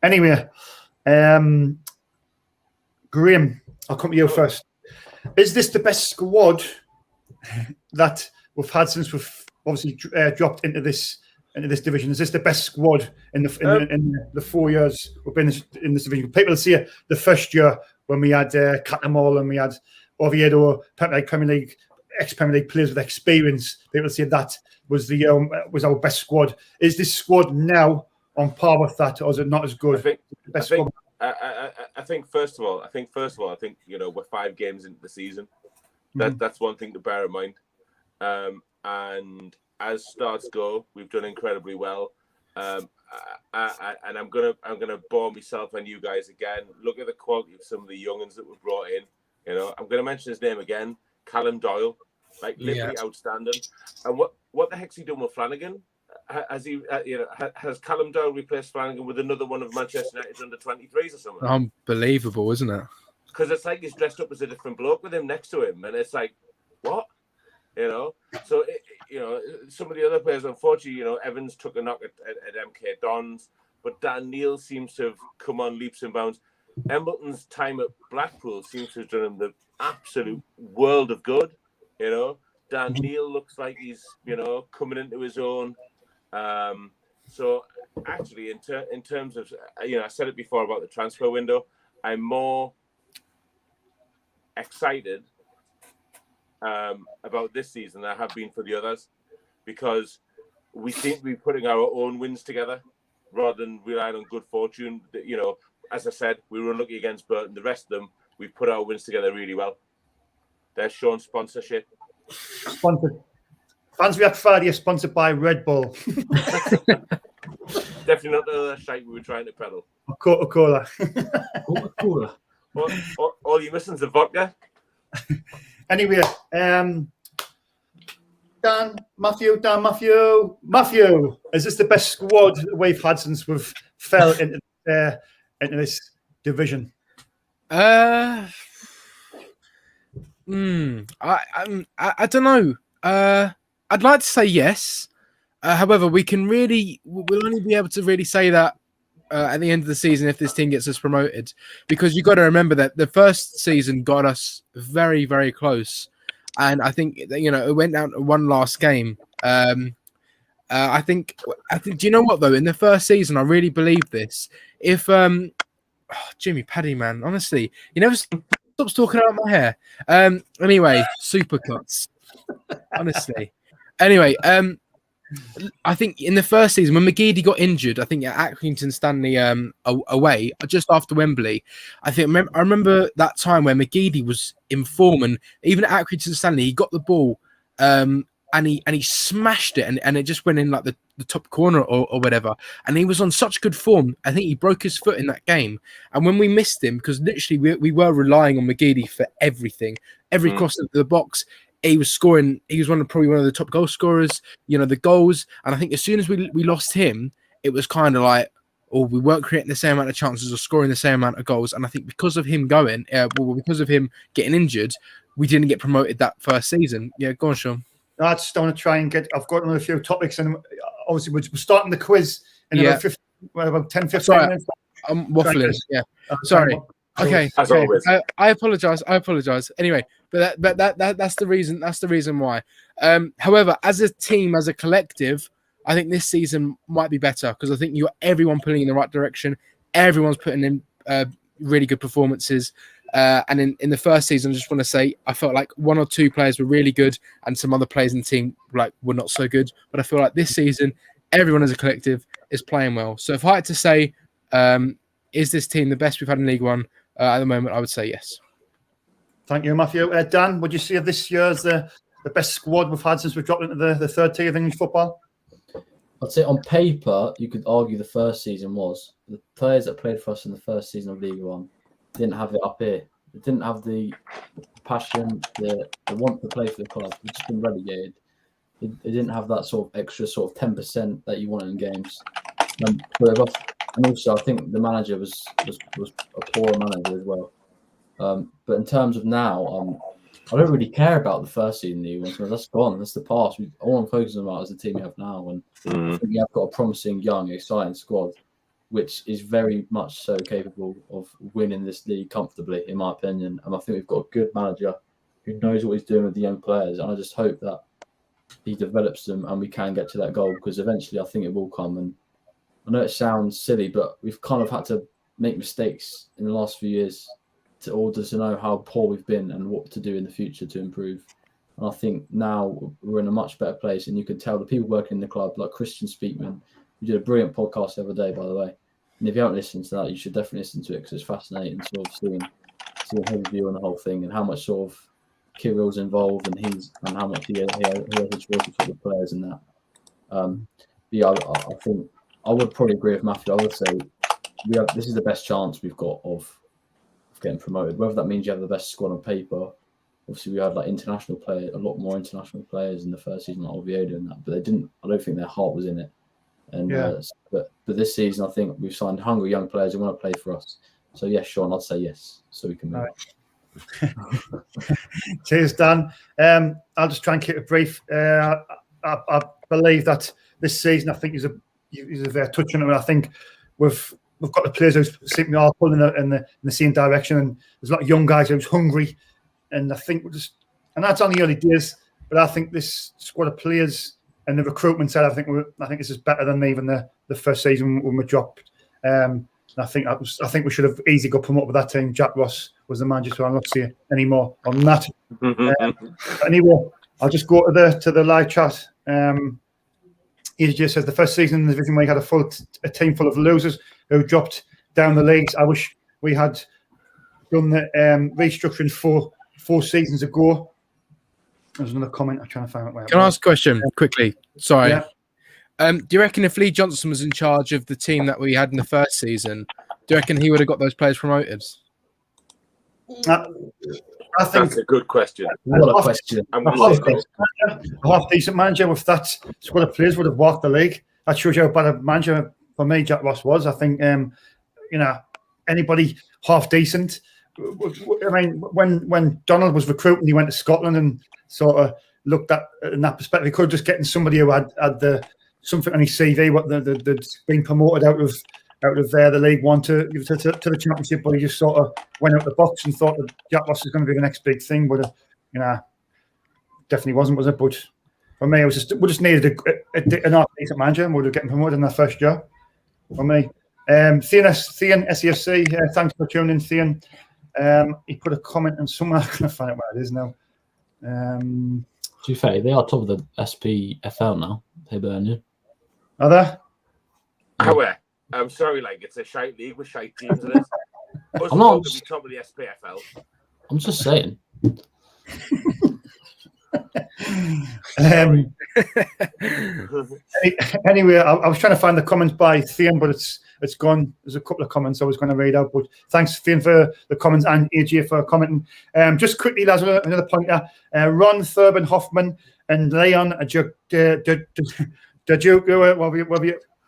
Anyway, Graham, I'll come to you first. Is this the best squad that we've had since we've obviously dropped into this division? Is this the best squad in the 4 years we've been in this division? People see the first year when we had Catamol and we had Oviedo, Premier League, ex-Premier League players with experience. People say that was our best squad. Is this squad now on par with that, or is it not as good? I think first of all, we're 5 games into the season. That's one thing to bear in mind. And as starts go, we've done incredibly well. And I'm gonna bore myself and you guys again. Look at the quality of some of the young'uns that were brought in. I'm gonna mention his name again, Callum Doyle, literally outstanding. And what the heck's he doing with Flanagan? Has Callum Doyle replaced Flanagan with another one of Manchester United's under 23s or something? Unbelievable, isn't it? Because it's like he's dressed up as a different bloke with him next to him, and it's like, what? So some of the other players, unfortunately, Evans took a knock at MK Dons, but Dan Neil seems to have come on leaps and bounds. Embleton's time at Blackpool seems to have done him the absolute world of good. Dan Neil looks like he's coming into his own. So actually, in terms of I said it before about the transfer window, I'm more excited about this season than I have been for the others, because we seem to be putting our own wins together rather than relying on good fortune. As I said, we were unlucky against Burton. The rest of them, we've put our wins together really well. They're showing sponsorship. Sponsored. Fans React Friday is sponsored by Red Bull. Definitely not the other shite we were trying to peddle. Coca-Cola. Coca-Cola. All you're missing is the vodka. Anyway, Matthew, is this the best squad we've had since we've fell into this division? I don't know. I'd like to say yes. However, we'll only be able to really say that at the end of the season if this team gets us promoted, because you've got to remember that the first season got us very, very close, and I think it went down to one last game. I think. Do you know what though? In the first season, I really believe this. If Jimmy Paddy, man, honestly, he never stops talking about my hair. Anyway, supercuts. Honestly. Anyway, I think in the first season when McGeady got injured, I think at Accrington Stanley away just after Wembley, I remember that time where McGeady was in form, and even at Accrington Stanley he got the ball and he smashed it and it just went in like the top corner or whatever, and he was on such good form. I think he broke his foot in that game, and when we missed him, because literally we were relying on McGeady for everything, every cross into the box. He was scoring. He was probably one of the top goal scorers. The goals. And I think as soon as we lost him, it was kind of like, we weren't creating the same amount of chances or scoring the same amount of goals. And I think because of him because of him getting injured, we didn't get promoted that first season. Yeah, go on, Sean. I just want to try and I've got another few topics, and obviously we're starting the quiz in about 10, 15 minutes. I'm waffling. Yeah, sorry. Okay. I apologize. Anyway, but that's the reason. That's the reason why. However, as a team, as a collective, I think this season might be better, because I think you got everyone pulling in the right direction. Everyone's putting in really good performances. And in the first season, I just want to say I felt like one or two players were really good, and some other players in the team were not so good. But I feel like this season, everyone as a collective is playing well. So if I had to say, is this team the best we've had in League One at the moment, I would say yes. Thank you, Matthew. Dan, would you say this year is the best squad we've had since we dropped into the third tier of English football? I'd say on paper, you could argue the first season was. The players that played for us in the first season of League One didn't have it up here. It didn't have the passion, the want to play for the club. It's just been relegated. It didn't have that sort of extra sort of 10% that you wanted in games. And also, I think the manager was a poor manager as well. But in terms of now, I don't really care about the first season. That's gone. That's the past. All I'm focusing on is the team we have now, and I think we have got a promising, young, exciting squad, which is very much so capable of winning this league comfortably, in my opinion. And I think we've got a good manager who knows what he's doing with the young players, and I just hope that he develops them and we can get to that goal, because eventually I think it will come. And I know it sounds silly, but we've kind of had to make mistakes in the last few years in order to know how poor we've been and what to do in the future to improve. And I think now we're in a much better place, and you can tell the people working in the club, like Christian Speakman, who did a brilliant podcast the other day, by the way. And if you haven't listened to that, you should definitely listen to it, because it's fascinating sort of seeing his view on the whole thing and how much sort of Kirill's involved and how much he has a choice for the players in that. I think I would probably agree with Matthew. I would say this is the best chance we've got of getting promoted. Whether that means you have the best squad on paper. Obviously, we had like international players, a lot more international players in the first season, like Oviedo and that, but they didn't. I don't think their heart was in it. And but this season, I think we've signed hungry young players who want to play for us. So yes, Sean, I'd say yes, so we can move. Cheers, Dan. I'll just try and keep it brief. I believe that this season, I think, is a touch on it. I think we've got the players who seem to be all pulling in the same direction, and there's a lot of young guys who's hungry, and I think and that's on the early days. But I think this squad of players and the recruitment side, I think this is better than even the first season when we dropped. I think we should have easily got promoted with that team. Jack Ross was the manager, so I'm not seeing any more on that. Anyway, I'll just go to the live chat. EJ says the first season in the division we had a team full of losers who dropped down the leagues. I wish we had done the restructuring 4 seasons ago. There's another comment. I'm trying to find out where. Can I ask a question quickly? Sorry. Yeah. Do you reckon if Lee Johnson was in charge of the team that we had in the first season, do you reckon he would have got those players promoted? I think that's a good question. What a question. A half-decent manager with that squad of players would have walked the league. That shows you how bad a manager for me Jack Ross was. I think anybody half-decent. I mean, when Donald was recruiting, he went to Scotland and sort of looked at in that perspective. He could have just getting somebody who had the something on his CV, what they'd been promoted out of the League One to the Championship, but he just sort of went out the box and thought that Jack Ross was going to be the next big thing, but definitely wasn't, was it? But for me, we just needed an half-decent manager, and we were getting promoted in our first year. For me, Thean SEFC, thanks for tuning in, Thean. He put a comment on somewhere. I'm going to find out where it is now. To be fair, they are top of the SPFL now. Hibernian. Are they? However, I'm sorry, it's a shite league with shite teams in it. I'm not to be top of the SPFL. I'm just saying. Anyway, I was trying to find the comments by Thean, but it's gone. There's a couple of comments I was going to read out, but thanks, Thean, for the comments, and AJ for commenting. Just quickly, lads, another point there. Ron, Thurban, Hoffman, and Leon Dajuku, whatever you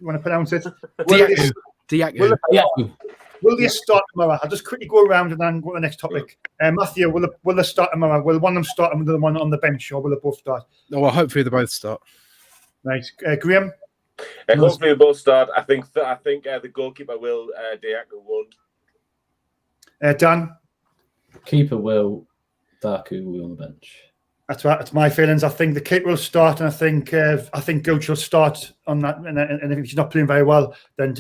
want to pronounce it. Will they start tomorrow? I'll just quickly go around and then go to the next topic. Matthew, will they start tomorrow? Will one of them start and the other one on the bench, or will they both start? No, well, hopefully they both start. Nice. Graham? Hopefully they both start. I think the goalkeeper will, Dayaku won. Dan? Keeper will, Daku will on the bench. That's right. That's my feelings. I think the keeper will start, and I think Gooch will start on that. And if he's not playing very well, then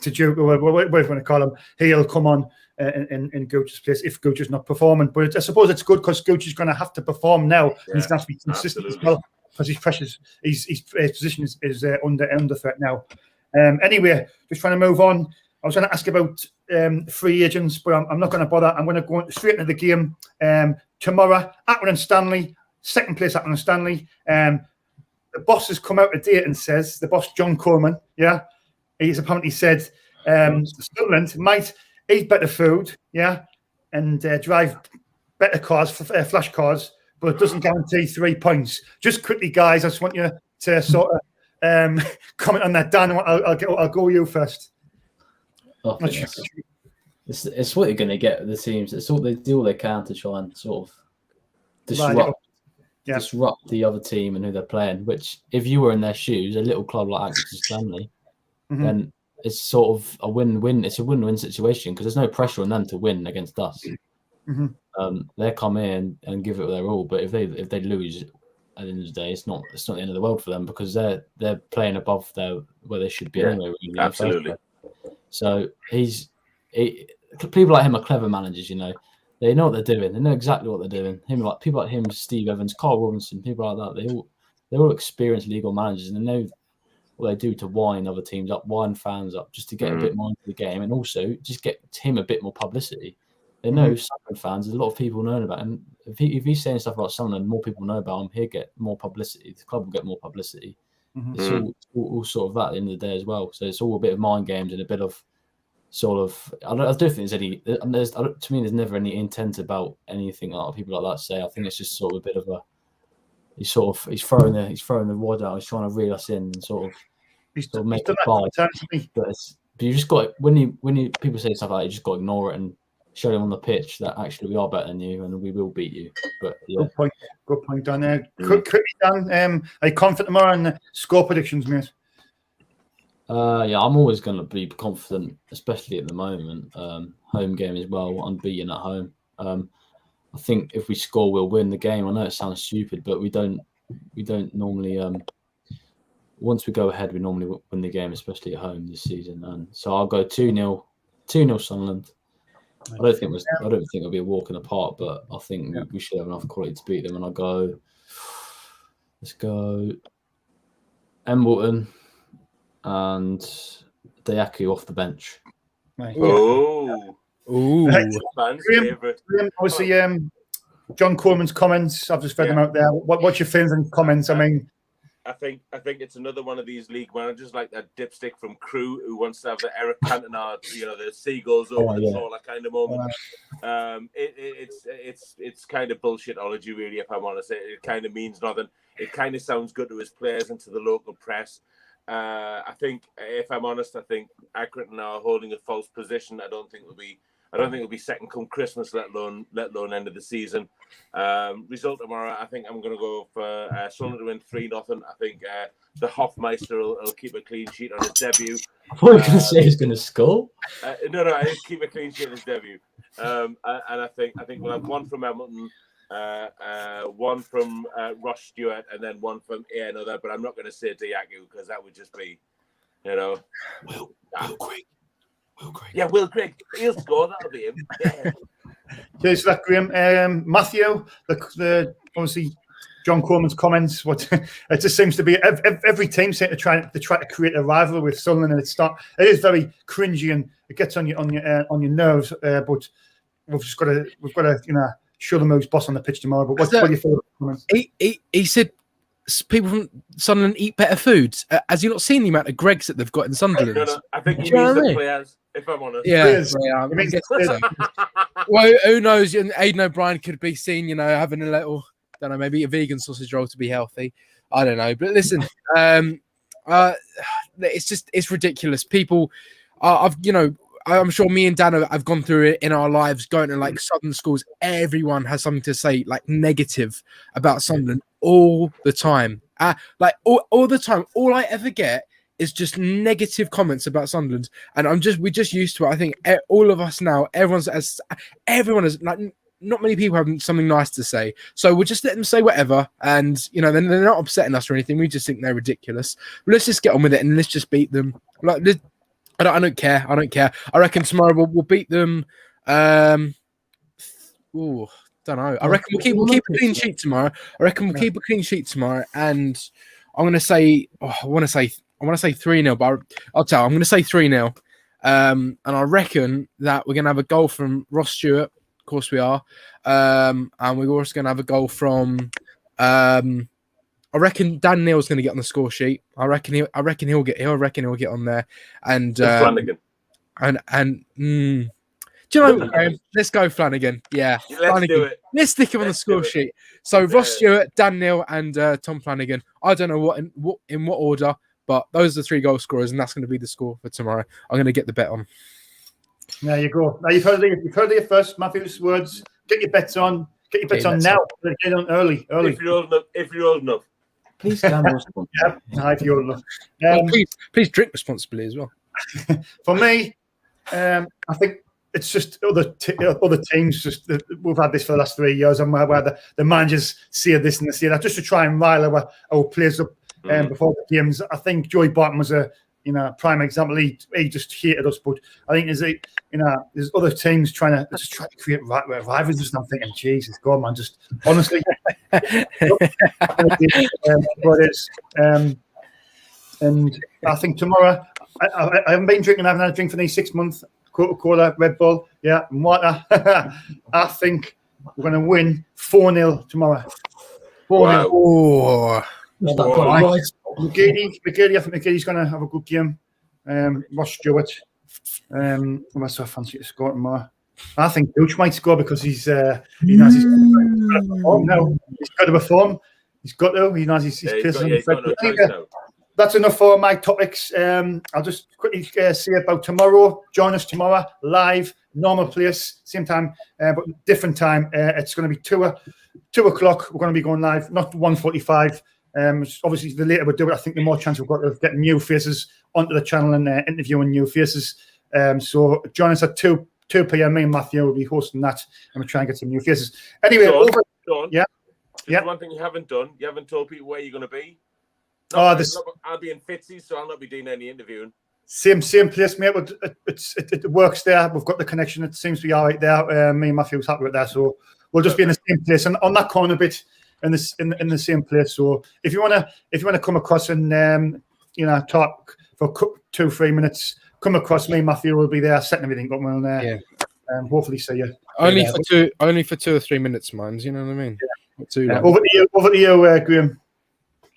to Duke, or whatever you want to call him, he'll come on in Gooch's place if Gooch is not performing. But I suppose it's good because Gooch is going to have to perform now. Yeah, and he's going to be consistent as well, because his position is under threat now. Anyway, just trying to move on. I was going to ask about free agents, but I'm not going to bother. I'm going to go straight into the game. Tomorrow, Accrington Stanley, second place Accrington Stanley. The boss has come out today and says, the boss, John Coleman, he's apparently said Sunderland might eat better food, and drive better cars, flash cars, but it doesn't guarantee 3 points. Just quickly, guys, I just want you to sort of comment on that. Dan, I'll go with you first. It's what you're going to get with the teams. It's all they do all they can to try and sort of disrupt the other team and who they're playing. Which, if you were in their shoes, a little club like Accrington Stanley, then it's sort of a win-win. It's a win-win situation because there's no pressure on them to win against us. They come in and give it their all, but if they lose at the end of the day, it's not the end of the world for them because they're playing above where they should be anyway. Really, absolutely. So people like him are clever managers, you know. They know what they're doing. They know exactly what they're doing. People like him, Steve Evans, Carl Robinson, people like that. They're all experienced legal managers, and they know what they do to wind other teams up, wind fans up, just to get a bit more into the game, and also just get him a bit more publicity. They know Sunderland fans. There's a lot of people knowing about him. If he's saying stuff about Sunderland, more people know about him. He'll get more publicity. The club will get more publicity. It's all sort of that at the end of the day as well. So it's all a bit of mind games and a bit of sort of. I don't think there's any. To me, there's never any intent about anything like people like that say. I think it's just sort of a bit of a. He's throwing the wad out. He's trying to reel us in and sort of make it buy. But you just got when people say stuff like that, you just got to ignore it and show them on the pitch that actually we are better than you and we will beat you. But yeah. Good point, Dan. Quickly, Dan, are you confident tomorrow in the score predictions, mate? Yeah, I'm always going to be confident, especially at the moment. Home game as well, unbeaten at home. I think if we score, we'll win the game. I know it sounds stupid, but we don't normally. Once we go ahead, we normally win the game, especially at home this season. And so I'll go 2-0 Sunderland. I don't think it'll be a walk in the park, but I think we should have enough quality to beat them. And let's go Embleton and Dayaku off the bench. Right. Oh, obviously, John Coleman's comments. I've just read them out there. What's your feelings and comments? I mean, I think it's another one of these league managers like that dipstick from Crew who wants to have the Eric Cantona, the seagulls over the floor, that kind of moment. It's kind of bullshitology, really. If I'm honest, it kind of means nothing. It kind of sounds good to his players and to the local press. I think, if I'm honest, I think Accrington are holding a false position. I don't think it'll be second come Christmas, let alone end of the season. Result tomorrow, I think I'm going to go for Sunderland to win 3-0. I think the Hofmeister will keep a clean sheet on his debut. I thought you were going to say he's going to score. No, I keep a clean sheet on his debut. And I think we'll have one from Hamilton, one from Ross Stewart, and then one from another. But I'm not going to say Dayaku because that would just be, Will Craig. Yeah, Will Craig. He'll score. That'll be him. Yeah. Cheers for that, Graham. Matthew, the obviously John Coleman's comments. It just seems to be every team seems to try to create a rivalry with Sunderland, and it is very cringy and it gets on your nerves. But we've got to show them who's boss on the pitch tomorrow. But what do you feel? He said people from Sunderland eat better foods. Has you not seen the amount of Gregs that they've got in Sunderland? No, I think he means the players, if I'm honest. Yeah. Well, who knows? Aidan O'Brien could be seen, having a little, don't know, maybe a vegan sausage roll to be healthy. I don't know. But listen, it's ridiculous. People, I'm sure me and Dan have gone through it in our lives, going to like Southern schools. Everyone has something to say, like negative about Sunderland all the time. All the time. All I ever get is just negative comments about Sunderland, and we're just used to it. I think all of us now, everyone is like, not many people have something nice to say, so we'll just let them say whatever, and then they're not upsetting us or anything. We just think they're ridiculous. Let's just get on with it and let's just beat them. I don't care. I reckon tomorrow we'll beat them. Don't know. I reckon we'll keep a clean sheet tomorrow. And I'm gonna say, I want to say 3-0, but I'll tell. I'm gonna say 3-0. And I reckon that we're gonna have a goal from Ross Stewart. Of course we are. And we're also gonna have a goal from. I reckon Dan Neal's going to get on the score sheet. I reckon he'll get on there. And do Do you know what, Graham? Let's go Flanagan. Yeah, Let's Flanagan. do it. Let's stick him on the Let's do score it. sheet. So Ross Stewart, Dan Neil, and Tom Flanagan. I don't know in what order, but those are the 3 goal scorers, and that's going to be the score for tomorrow. I'm going to get the bet on. There you go. Now you've heard it here first. Matthew's words. Get your bets on. Get your bets on now. Get on early. If you're old enough. Please gamble responsibly. Yeah, if you're old enough. Please drink responsibly as well. For me, I think it's just other teams. Just we've had this for the last 3 years, and where the managers see this and they see that, just to try and rile our players up before the games. I think Joey Barton was a prime example. He just hated us, but I think there's other teams trying to create rivalries. And I'm thinking, Jesus God, man, just honestly, what it is. And I think tomorrow, I haven't been drinking. I haven't had a drink for these 6 months. Coca-Cola, Red Bull, and water. I think we're going to win 4-0 tomorrow. 4-0. Oh. McGeady, I think McGeady's going to have a good game. Ross Stewart. Unless I fancy to score tomorrow. I think Dooch might score because he's got to perform now. He's got to perform. He's got to. He knows he's That's enough for my topics. I'll just quickly say about tomorrow. Join us tomorrow live, normal place, same time, but different time. It's going to be 2 o'clock. We're going to be going live, not 1:45. Obviously, the later we do it, I think the more chance we've got of getting new faces onto the channel and interviewing new faces. So join us at 2 p.m. Me and Matthew will be hosting that, and we'll try and get some new faces. Anyway, Sean, yeah. One thing you haven't done, you haven't told people where you're going to be. I'll be in Fitzy, so I'll not be doing any interviewing. Same place, mate. It works there. We've got the connection. It seems to be all right there. Me and Matthew's happy with that, so we'll just be in the same place and on that corner bit in the same place. So if you wanna come across and talk for 2-3 minutes, come across. Me and Matthew will be there setting everything up. We'll hopefully see you. Only for 2 or 3 minutes, mind. You know what I mean? Yeah. Over to you, Graham.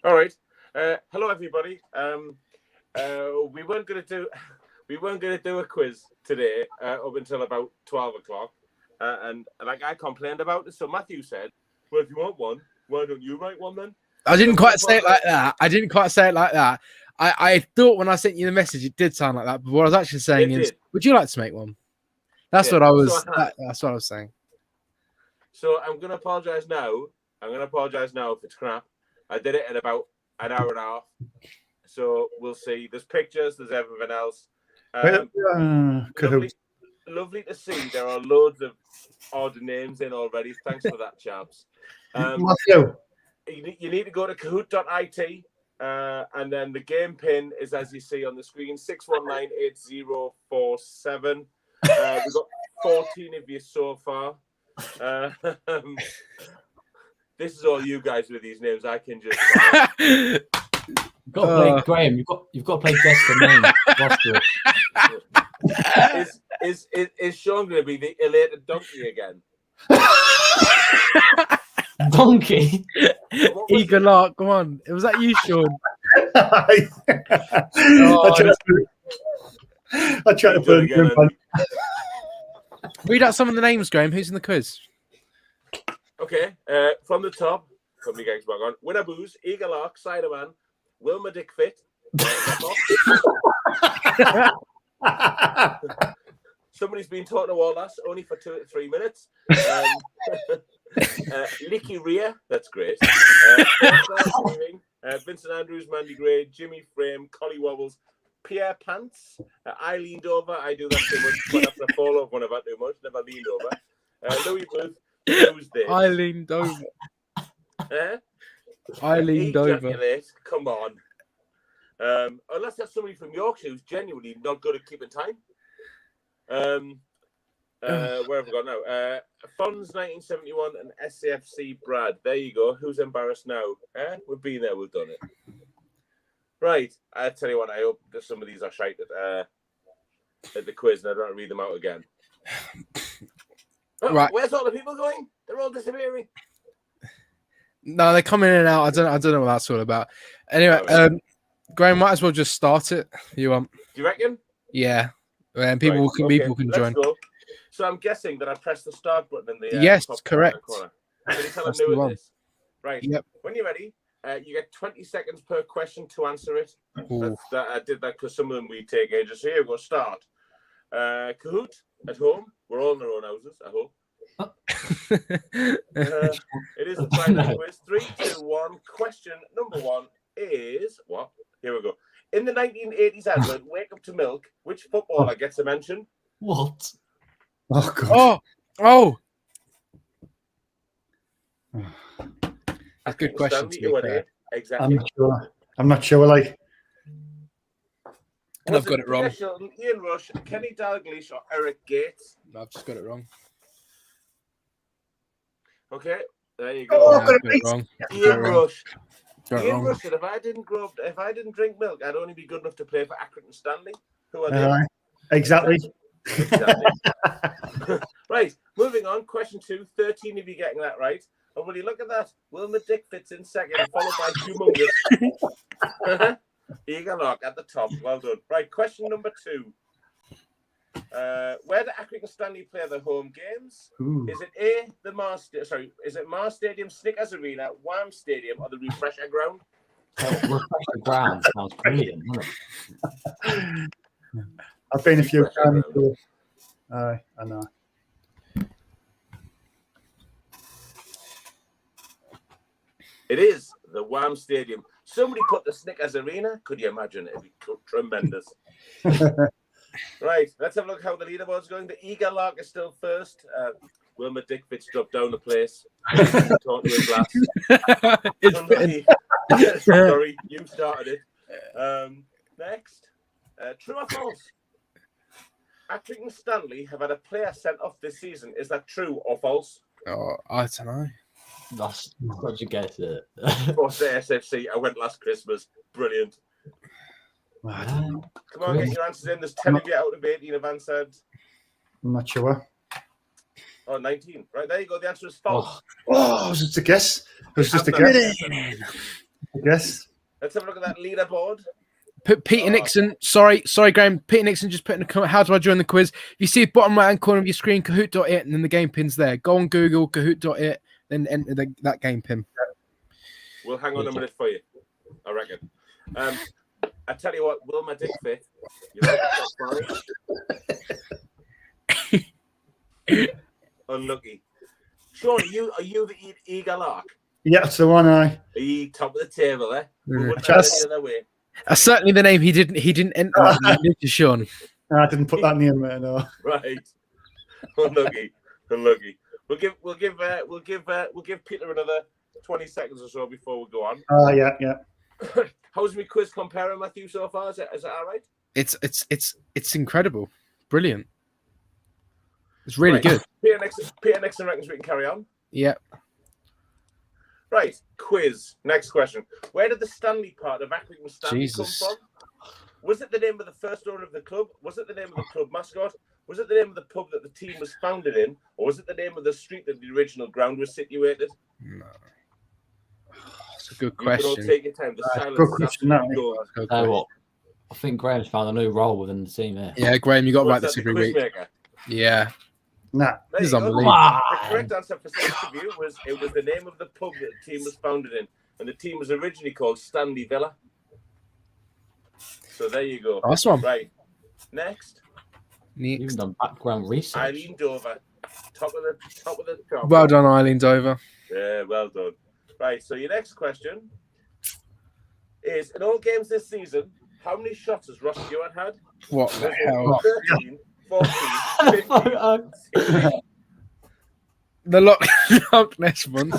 All right. Hello, everybody. We weren't going to do a quiz today up until about 12 o'clock, and like I complained about it. So Matthew said, "Well, if you want one, why don't you write one then?" I didn't quite say it like that. I thought when I sent you the message, it did sound like that. But what I was actually saying is, would you like to make one? That's what I was. That's what I was saying. So I'm going to apologize now. If it's crap. I did it in about an hour and a half. So we'll see. There's pictures. There's everything else. Lovely to see. There are loads of odd names in already. Thanks for that, chaps. Matthew. You need to go to kahoot.it. And then the game pin is, as you see on the screen, 6198047. We've got 14 of you so far. This is all you guys with these names. I can just. You've got to play Graham. You've got to play guess the name. Is Sean going to be the elated donkey again? Donkey. Eagle Lark, come on. Was that you, Sean? I tried to put it again. Read out some of the names, Graham. Who's in the quiz? Okay, from the top, company gangs back on. Winner Booze, Eagle Lark, Ciderman, Wilma Dickfit. Somebody's been talking to Wallace only for 2 to 3 minutes. Licky Rhea, that's great. Vincent Andrews, Mandy Gray, Jimmy Frame, Collie Wobbles, Pierre Pants, Eileen Dover. I do that too much. But after a fall off one about too much, never leaned over. Louis Booth, who's this? Eileen Dover. Eileen Dover. Come on. Unless that's somebody from Yorkshire who's genuinely not good at keeping time. Where have we got now? Fonz 1971 and SCFC Brad. There you go. Who's embarrassed now? We've been there. We've done it. Right. I tell you what. I hope that some of these are shite at the quiz, and I don't read them out again. Oh, right. Where's all the people going? They're all disappearing. No, they're coming in and out. I don't know what that's all about. Anyway, Graham, might as well just start it. You want? Do you reckon? Yeah. And people can join. Go. So I'm guessing that I pressed the start button in the Yes, top correct. corner. Can you tell I'm That's the new at one. this? Right. Yep. When you're ready, you get 20 seconds per question to answer it. Ooh. I did that because some of them we take ages. So here we go. Start. Kahoot at home. We're all in our own houses, I hope. It is the final quiz. 3, 2, 1. Question number 1 is what? Here we go. In the 1980s advert, Wake Up to Milk, which footballer gets a mention? What? Oh God. Oh. That's a good question. Stanley, To be you were fair. there. Exactly. I'm not sure. Like, And I've got it wrong. Ian Rush, Kenny Dalglish, or Eric Gates? I've just got it wrong. Okay, there you go. Oh, I've got it wrong. Ian Rush. Got it Ian wrong. Rush said, if I didn't drink milk, I'd only be good enough to play for Accrington Stanley. Who are they? exactly. Exactly. Right, moving on. Question 2. 13 of you getting that right. And when you look at that, Wilma Dick fits in second, followed by Humongous. Eagle Lock at the top. Well done. Right, question number 2. Where do Accrington Stanley play their home games? Ooh. Is it A, the Mars Stadium, Snickers Arena, Wham Stadium, or the Refresher Ground? Refresher ground sounds brilliant, doesn't it? I've been a few Refresher times. I know. It is the Wham Stadium. Somebody put the Snickers Arena. Could you imagine? It'd be tremendous. Right, let's have a look how the leaderboard's going. The Eagle Lark is still first. Wilma Dickfitz dropped down the place. Talking to his glass. Sorry, you started it. Next, true or false? Accrington Stanley have had a player sent off this season. Is that true or false? Oh, I don't know. That's what you get it. Force the SFC. I went last Christmas. Brilliant. I'm Come on, get your answers in. There's 10 of you out of 18 have answered. not sure. Oh, 19. Right, there you go. The answer is false. Oh, it was just a guess. It was just a guess. I guess. Let's have a look at that leaderboard. Put Peter Nixon. Sorry, Graham. Peter Nixon just put in a comment. How do I join the quiz? If you see the bottom right hand corner of your screen, Kahoot.it, and then the game pin's there. Go on Google Kahoot.it, then enter that game pin. We'll hang on a minute for you, I reckon. I tell you what, Wilma Dickfit, you know that's unlucky. Sean, are you the Eagle Lark? Yeah, that's the one. Are you top of the table, eh? We wouldn't have it the other way. Certainly the name he didn't enter that one, did you, Sean? I didn't put that name there. No. Right. Unlucky. We'll give Peter another 20 seconds or so before we go on. Yeah. How's my quiz comparing, Matthew, so far? Is it all right? It's incredible, brilliant. It's really good. Peter Nixon reckons we can carry on. Yeah. Right, quiz. Next question. Where did the Stanley part of Accrington Stanley come from? Was it the name of the first owner of the club? Was it the name of the club mascot? Was it the name of the pub that the team was founded in? Or was it the name of the street that the original ground was situated? No. It's a good You can all question. take your time. The silence good is question, absolutely that, gold. What? I think Graham's found a new role within the team here. Yeah, Graham, you got to write What's this that, every the week. quiz maker? Yeah. Nah. There This is you go. unbelievable. The correct answer for this interview was it was the name of the pub that the team was founded in. And the team was originally called Stanley Villa. So there you go. Nice one. Right. Next, You've done background research. Eileen Dover. Top of the top. Well done, Eileen Dover. Yeah, well done. Right, so your next question is, in all games this season, how many shots has Ross Stewart had? What the hell? 13, 14, 15, 16. The Loch Ness one.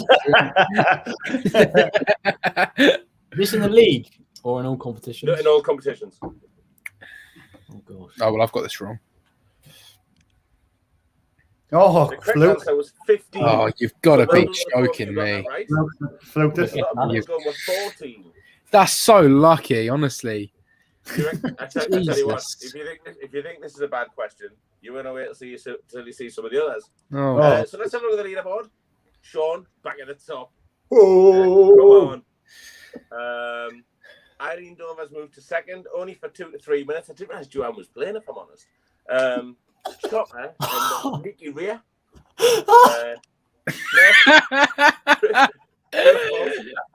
This in the league or in all competitions? No, in all competitions. Oh gosh. Oh, well, I've got this wrong. Oh, The correct fluke. answer was 15. Oh, you've got to So well be done to joking you, got me. that right. Fluked A it. lot of people going with 14. That's so lucky, honestly. I tell you what, Jesus. if you think this is a bad question, you want to wait till you see some of the others. Oh, So let's have a look at the leaderboard. Sean, back at the top. Oh. Come on. Eileen Dover's moved to second, only for 2 to 3 minutes. I didn't realize Joanne was playing, if I'm honest. Chopper and Nicky Rea.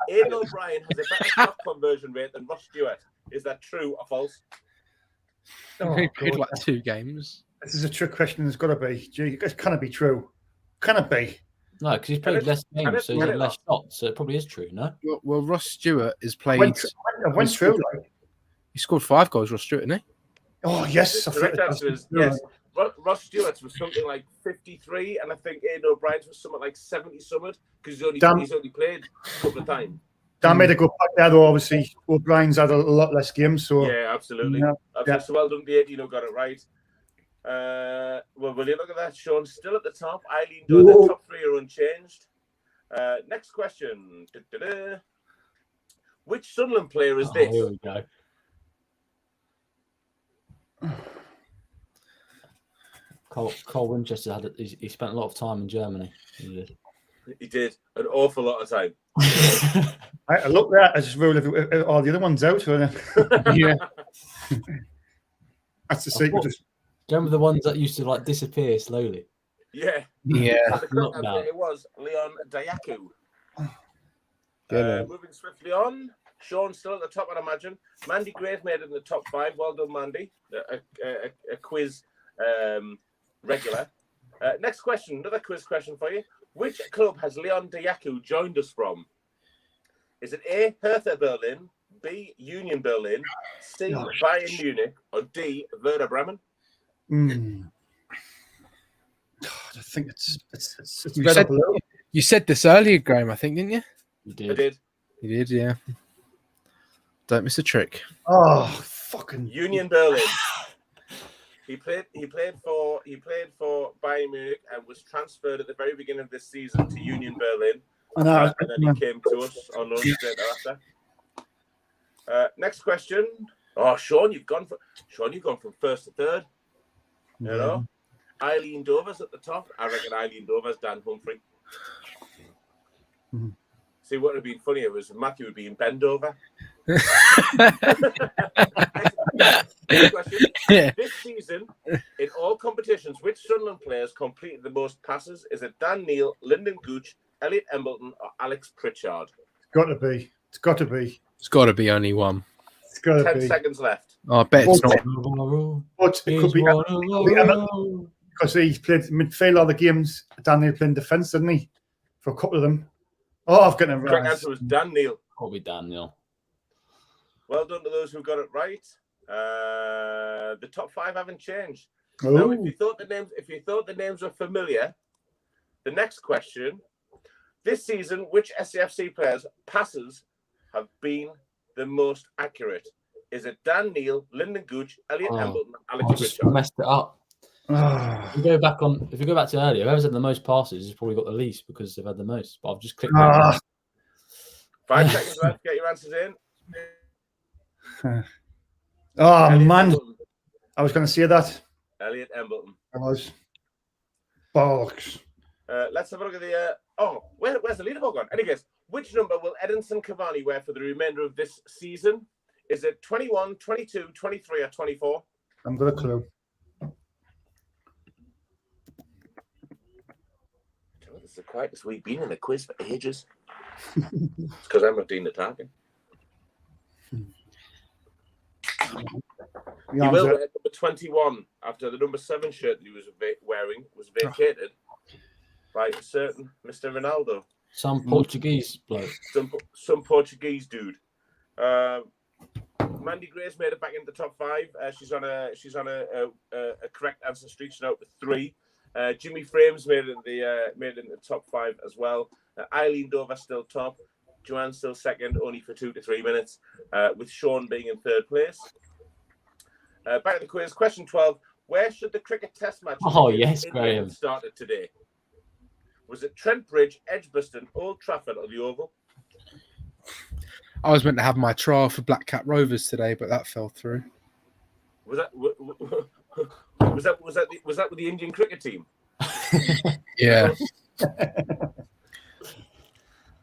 Aidan O'Brien has a better shot conversion rate than Ross Stewart. Is that true or false? He played like 2 games. This is a trick question. It's got to be. Gee, it can't be true. Can it be? No, because he's played less games, so he's had less shots. So it probably is true, no? Well, Ross Stewart has played. Went through. He scored 5 goals, Ross Stewart, didn't he? Oh, yes. The correct answer is yes. Ross Stewart's was something like 53, and I think Aidan O'Brien's was something like 70-something, because he's only played a couple of times. Dan made a good back there, though. Obviously, O'Brien's had a lot less games. So yeah, absolutely. Yeah. So well done, the 18 who got it right. Well, will you look at that? Sean still at the top. Eileen, the top 3 are unchanged. Next question. Which Sunderland player is this? Here we go. Cole Winchester he spent a lot of time in Germany. He did an awful lot of time. I look there. I just ruled all the other ones out. Yeah, that's the secret. Do you remember the ones that used to like disappear slowly? Yeah. It was Leon Dayaku. Moving swiftly on. Sean still at the top, I'd imagine. Mandy Gray's made it in the top 5. Well done, Mandy. A quiz regular. Next question, another quiz question for you. Which club has Leon Dayaku joined us from? Is it A, Hertha Berlin, B, Union Berlin, C, Bayern Munich, or D, Werder Bremen? I think it's you said this earlier, Graham, I think, didn't you? You did. I did. You did, yeah. Don't miss a trick. Oh, fucking Union Berlin. He played for Bayern Munich and was transferred at the very beginning of this season to Union Berlin. And then he came to us on loan straight thereafter. Next question. Oh, Sean, you've gone from first to third. You know, Eileen Dover's at the top. I reckon Eileen Dover's Dan Humphrey. See, what would have been funnier was Matthew would be in Bendover. Next question. This season, in all competitions, which Sunderland players completed the most passes? Is it Dan Neil, Lyndon Gooch, Elliot Embleton, or Alex Pritchard? It's got to be. It's got to be only one. It's got to be. 10 seconds left. Oh, I bet it's not. But it could be because he played midfield all the games. Daniel played defence, didn't he? For a couple of them. Oh, I've got it right. Correct answer was Dan Neil. Probably Dan Neil. Well done to those who got it right. The top 5 haven't changed. Oh. Now, if you thought the names were familiar, the next question: this season, which SCFC players' passes have been the most accurate? Is it Dan Neil, Lyndon Gooch, Elliot Embleton, Alex just Pritchard? messed it up. If you go back to earlier, whoever's had the most passes has probably got the least because they've had the most. But I've just clicked. 5 seconds left. Get your answers in. Oh, Elliot man. Embleton. I was going to say that. Elliot Embleton. I was. Bollocks. Let's have a look at the. Where's the leaderboard gone? Anyways, which number will Edinson Cavani wear for the remainder of this season? Is it 21, 22, 23, or 24? I've got a clue. This is the quietest we've been in a quiz for ages. It's because I'm not doing the talking. He will wear number 21 after the number 7 shirt that he was wearing was vacated by a certain Mr. Ronaldo. Some Portuguese bloke. Some Portuguese dude. Mandy Gray's made it back into the top 5. She's on a correct answer streak. She's out with 3. Jimmy Frames made it in the top 5 as well. Eileen Dover still top. Joanne still second, only for 2 to 3 minutes, with Sean being in 3rd place. Back to the quiz. Question 12. Where should the cricket test match Graham started today? Was it Trent Bridge, Edgbaston, Old Trafford, or the Oval? I was meant to have my trial for Black Cat Rovers today, but that fell through. Was that with the Indian cricket team? Yeah.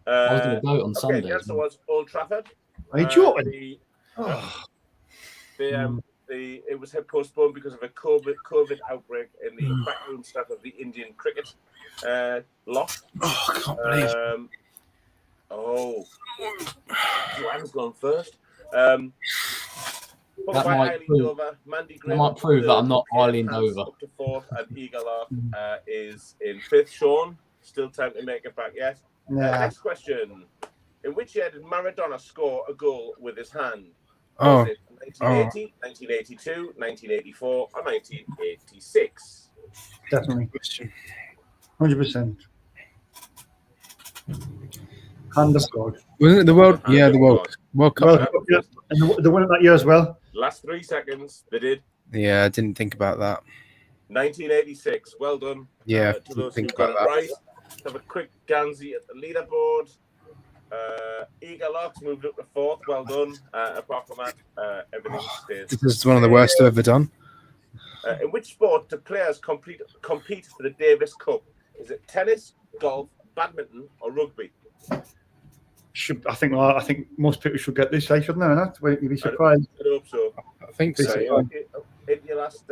I was going to vote on Sunday. The answer was Old Trafford. Are you joking? The it was postponed because of a COVID outbreak in the backroom staff of the Indian cricket lot. Oh, I can't believe it. Joanne's gone first. That might prove that I'm not Eileen Dover. Up to fourth, and Eagle Lark is in fifth. Sean, still time to make it back yet. Next question. In which year did Maradona score a goal with his hand? Was it 1980, 1982, 1984, or 1986? Definitely. 100%. Hand of God. Wasn't it the World? Yeah, the World Cup. Yeah. And the winner that year as well. Last 3 seconds, they did. Yeah, I didn't think about that. 1986. Well done. Yeah, to those who think got it about that. right. Have a quick gansy at the leaderboard. Eagle Larks moved up to fourth. Well done. Apart from that, everything stays. This is one of the worst I've ever done. In which sport do players compete for the Davis Cup? Is it tennis, golf, badminton, or rugby? I think most people should get this, shouldn't they? Not? You'd be surprised. I hope so. I think so. In your last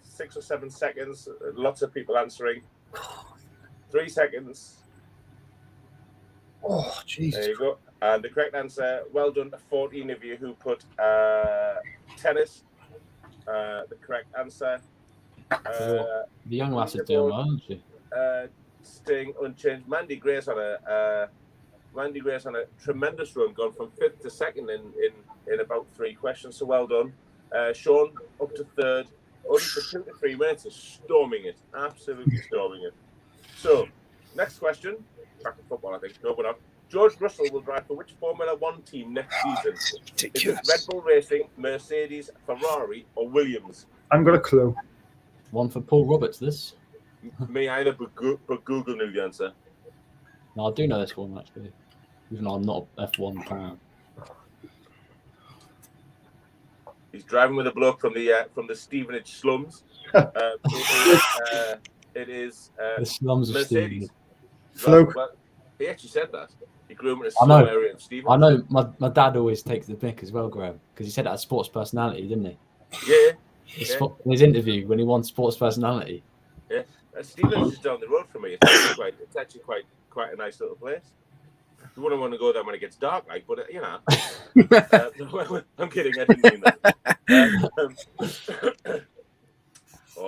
6 or 7 seconds, lots of people answering. 3 seconds. Oh, Jesus. There you go. And the correct answer, well done to 14 of you who put tennis. The correct answer. The young lass is doing well, isn't she? Staying unchanged. Mandy Grace on a tremendous run, gone from 5th to 2nd in about 3 questions. So well done. Sean up to 3rd. Only for 2 to 3 minutes is storming it. Absolutely storming it. So, next question. Back to football, I think. No, but not. George Russell will drive for which Formula 1 team next season? Ridiculous. Is it Red Bull Racing, Mercedes, Ferrari, or Williams? I haven't got a clue. One for Paul Roberts, this. Me either, but Google knew the answer. No, I do know this one, actually. Even though I'm not an F1 fan. He's driving with a bloke from the Stevenage slums. It is The slums of Mercedes. Fluke. Well, he actually said that. He grew up in a slum area of Stevenage. I know. My dad always takes the pick as well, Graham, because he said that as sports personality, didn't he? Yeah. In his interview when he won sports personality. Yeah. Stevenage is down the road from me. It's actually quite a nice little place. You wouldn't want to go there when it gets dark, like, but you know. I'm kidding. I didn't mean that.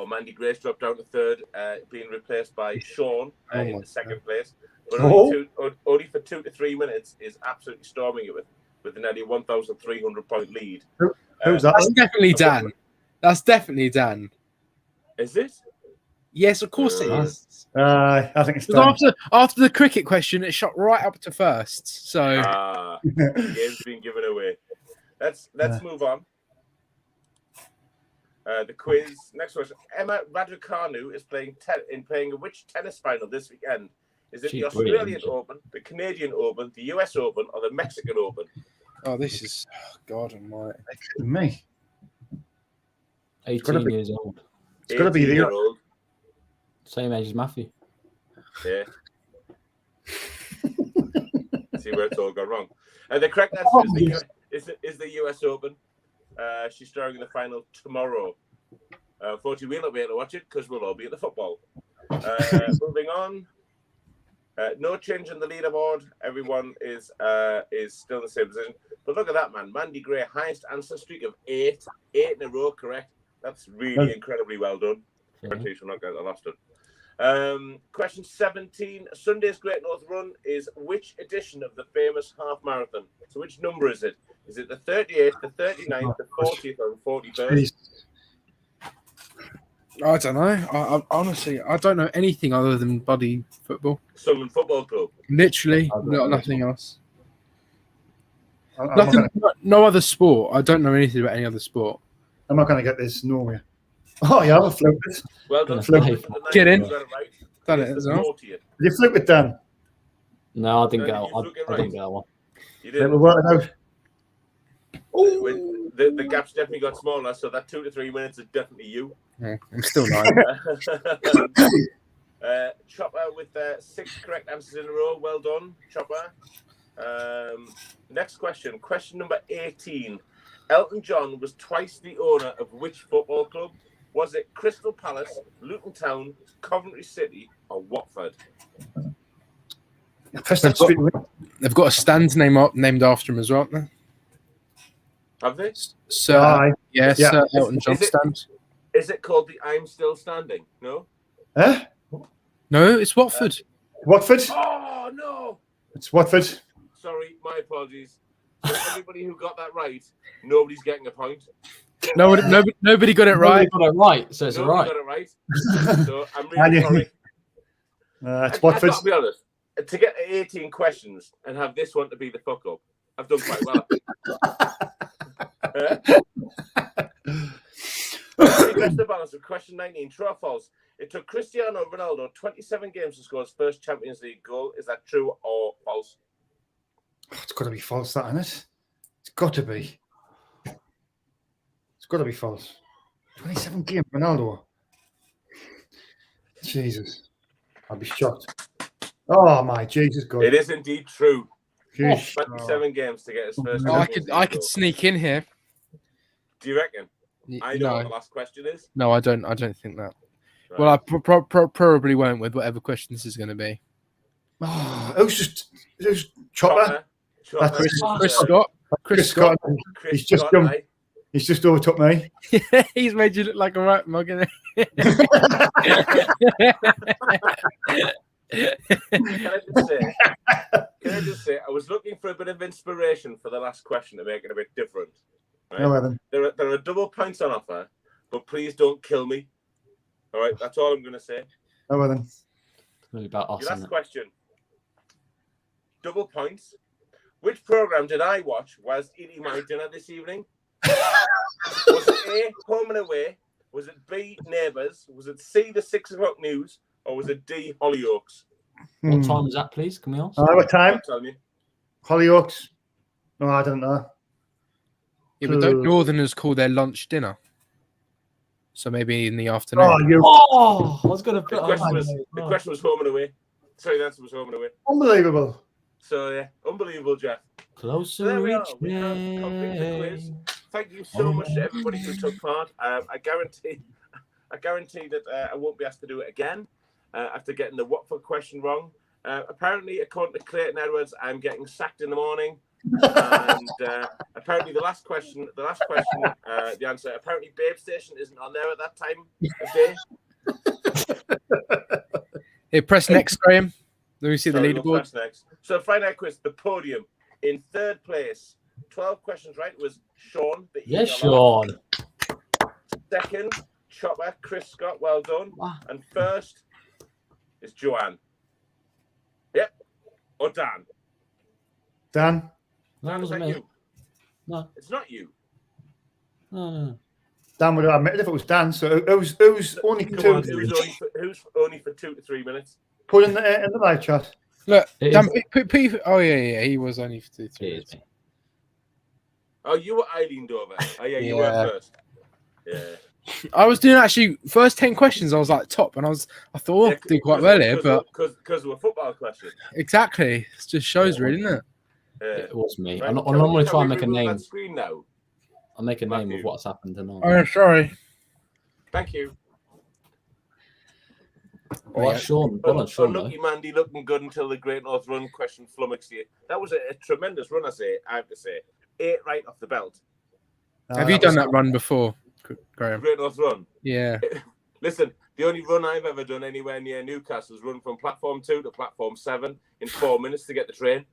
Mandy Grace dropped down to 3rd, being replaced by Sean in the 2nd place. But only for 2 to 3 minutes is absolutely storming it with a nearly 1,300 point lead. Who's that? That's definitely Dan. That's definitely Dan. Is it? Yes, of course it is. I think it's done. After the cricket question, it shot right up to 1st. So the game's been given away. Let's move on. The quiz. Next question. Emma Raducanu is playing which tennis final this weekend? Is it the Australian Open, the Canadian Open, the US Open, or the Mexican Open? Oh, this is God almighty. Me. 18 years old. It's got to be the old. Same age as Matthew. Yeah. See where it's all gone wrong. The correct answer is the US Open. She's starting in the final tomorrow. Unfortunately, we'll not be able to watch it because we'll all be at the football. Moving on. No change in the leaderboard. Everyone is still in the same position. But look at that, man. Mandy Gray, highest answer streak of 8 in a row, correct? That's really incredibly well done. Congratulations for not getting the last one. Question 17. Sunday's Great North Run is which edition of the famous half marathon? So which number is it? Is it the 38th, the 39th, the 40th, or the 41st? I don't know. I honestly, I don't know anything other than bloody football. Sunderland Football Club. Literally, nothing else. No other sport. I don't know anything about any other sport. I'm not going to get this, no way. Oh, yeah, I'll flip it. Well done. Get in. Right. Done it as well. Did you flip it, Dan? No, I didn't get that one. You didn't. We'll work it out. The gap's definitely got smaller, so that 2 to 3 minutes is definitely you. Yeah, I'm still 9. Chopper with 6 correct answers in a row. Well done, Chopper. Next question. Question number 18. Elton John was twice the owner of which football club? Was it Crystal Palace, Luton Town, Coventry City, or Watford? They've got a stand named after him as well, haven't they? Have they? Sir, Sir Elton John stand. Is it called the I'm Still Standing? No? Huh? No, it's Watford. Watford? Oh, no! It's Watford. Sorry, my apologies. For everybody who got that right, nobody's getting a point. Nobody got it right. Nobody got it right, so it's all right. Got it right. So I'm really sorry. It's Watford. I've got to be honest. To get 18 questions and have this one to be the fuck up, I've done quite well. Regress the balance of question 19. True or false? It took Cristiano Ronaldo 27 games to score his first Champions League goal. Is that true or false? It's got to be false, that, isn't it? It's got to be. It's got to be false. 27 games, Ronaldo. Jesus. I'll be shocked. Oh, my Jesus God. It is indeed true. Gosh. 27 games to get his first. I could sneak in here. Do you reckon? I know No. what the last question is. No, I don't think that. Right. Well, I probably won't with whatever question this is going to be. Oh, it was Chopper. Chopper. Chris Scott. Chris Scott. Chris He's just Scott, done. aye. He's just overtook me. He's made you look like a right mug, isn't he? Can I just say, I was looking for a bit of inspiration for the last question to make it a bit different. Right? No, Evan. There are double points on offer, but please don't kill me. All right, that's all I'm going to say. No, Evan. It's really about us. Your last Isn't it? question. Double points. Which program did I watch whilst eating my dinner this evening? Was it A, Home and Away? Was it B, Neighbours? Was it C, the 6 o'clock news? Or was it D, Hollyoaks? What time is that, please? Can we ask? What time? I'm telling you. Hollyoaks. No, I don't know. Yeah, but don't Northerners call their lunch dinner? So maybe in the afternoon. Oh, you Oh, I was going to put. The question was Home and Away. Sorry, the answer was Home and Away. unbelievable. So, yeah, unbelievable, Jeff. Closer So there we are. each We have completed the quiz. day. Thank you so much to everybody who took part. I guarantee that I won't be asked to do it again after getting the Watford question wrong. Apparently, according to Clayton Edwards, I'm getting sacked in the morning. And apparently, the answer. Apparently, Babe Station isn't on there at that time of day. Here, press next, Graham. Let me see the Sorry, we'll leaderboard. press next. So Friday night quiz, the podium in third place, 12 questions right was Sean. Yes, Sean. Second, Chopper, Chris Scott, well done. Wow. And first is Joanne. Yep. Or Dan. Dan. No, it Is wasn't that me. you? No, It's not you. no. Dan would have admitted if it was Dan. So it was only Come two. on, who's only for 2 to 3 minutes? Put in the live chat. Look, It Dan, is- oh yeah, he was only for 2 It 3 is minutes. me. Oh, you were Eileen Dover. Oh, yeah, you Yeah. were first. Yeah. I was doing actually first 10 questions. I was like top, and I thought I did quite well here, but because of a football question. exactly, it just shows, really, doesn't it? It was me. Right, I'm can normally we try and make a remove name. that screen now. I'll make a name Matthew. of what's happened tonight. Oh, sorry. Thank you. Oh, that's Sean. Well done, Sean. though. Unlucky Mandy looking good until the Great North Run question flummoxed you. That was a tremendous run, I have to say. 8 right off the belt. Have you done that run before, Graham? Great North Run. Yeah. Listen, the only run I've ever done anywhere near Newcastle is run from platform 2 to platform 7 in 4 minutes to get the train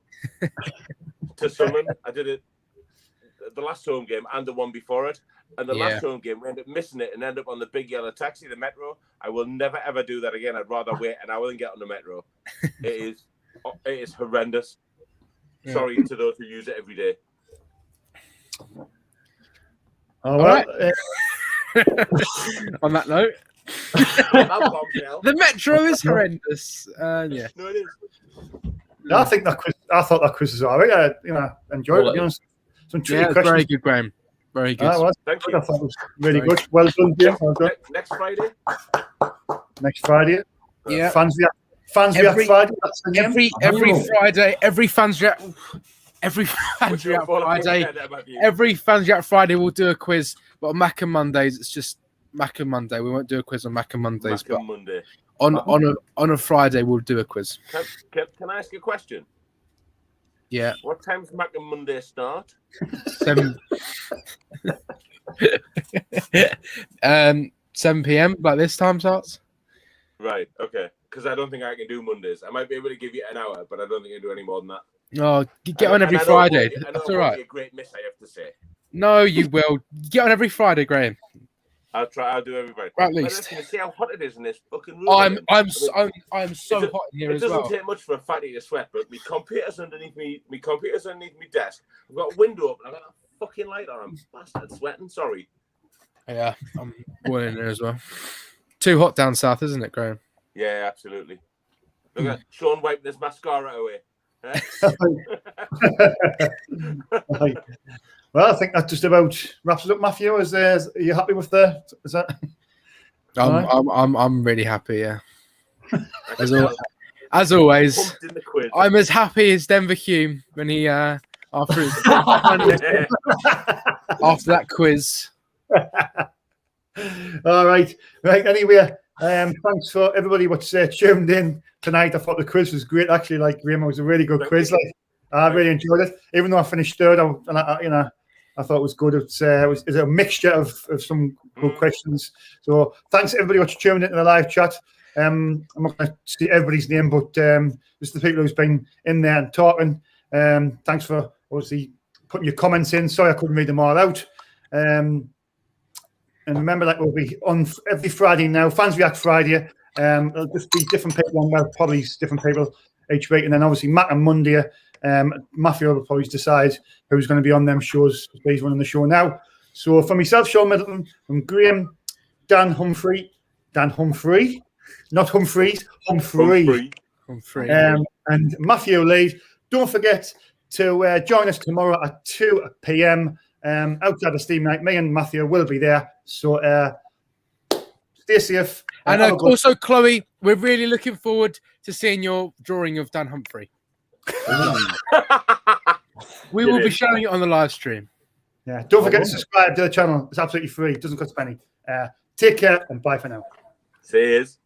to Sunderland. I did it the last home game and the one before it. And the last home game, we ended up missing it and ended up on the big yellow taxi, the metro. I will never, ever do that again. I'd rather wait an hour than get on the metro. It is horrendous. Yeah. Sorry to those who use it every day. Oh, well, On that note, That bombshell. the metro is horrendous. Yeah. No, it is. I think that quiz. I thought that quiz was all right. I enjoyed it. To be honest. Some tricky Yeah, it's questions. very good, Graham. Very good. Ah, well, Thank I you. thought it was really good. Well done, Jim. Well done. Next Friday. Next Friday. Yeah. Fans react Friday. That's the name. Every Friday, every fans react. every Fans React Fall off Friday. your head, Matthew. Every Fans React Friday we'll do a quiz, but on Mac and Mondays it's just Mac and Monday. We won't do a quiz on Mac and Mondays, Mac and Monday. on a Friday we'll do a quiz. Can I ask you a question? Yeah. What time's Mac and Monday start? 7 7 p.m. like this time starts. Right. Okay. Because I don't think I can do Mondays. I might be able to give you an hour, but I don't think I can do any more than that. Oh, get on every Friday. That's all right. Be a great miss, I have to say. No, you will. Get on every Friday, Graham. I'll try. I'll do everybody. At least. See how hot it is in this fucking room. I'm so hot in here as well. It doesn't take much for a fatty to sweat, but my computer's underneath me. My computer's underneath my desk. I've got a window open. I've got a fucking light on. I'm bastard sweating. Sorry. Yeah, I'm boiling in there as well. Too hot down south, isn't it, Graham? Yeah, absolutely. Look at Sean wiping his mascara away. Well, I think that just about wraps it up, Matthew. Are you happy with the? Is that? I'm really happy. Yeah. As always, I'm as happy as Denver Hume when he after that quiz. All right. Anyway, thanks for everybody what's tuned in tonight. I thought the quiz was great. Actually, like Graham, it was a really good quiz. Like I really enjoyed it. Even though I finished third, I thought it was good. It's a mixture of some good questions. So thanks everybody what's tuned into the live chat. I'm not going to see everybody's name, but just the people who's been in there and talking. Thanks for obviously putting your comments in. Sorry I couldn't read them all out. And remember that we'll be on every Friday now, Fans React Friday. It'll just be different people on, well, probably different people each week. And then obviously Mac and Monday, Matthew will probably decide who's going to be on them shows. He's running the show now. So for myself, Sean Middleton, from Graham, Dan Humphrey, not Humphreys, Humphrey. And Matthew Lead. Don't forget to join us tomorrow at 2 p.m. Outside of Steam Night. Me and Matthew will be there. So stay safe. And also, Chloe, we're really looking forward to seeing your drawing of Dan Humphrey. We will be showing it on the live stream. Yeah. Don't forget to subscribe to the channel. It's absolutely free. It doesn't cost a penny. Take care and bye for now. Cheers.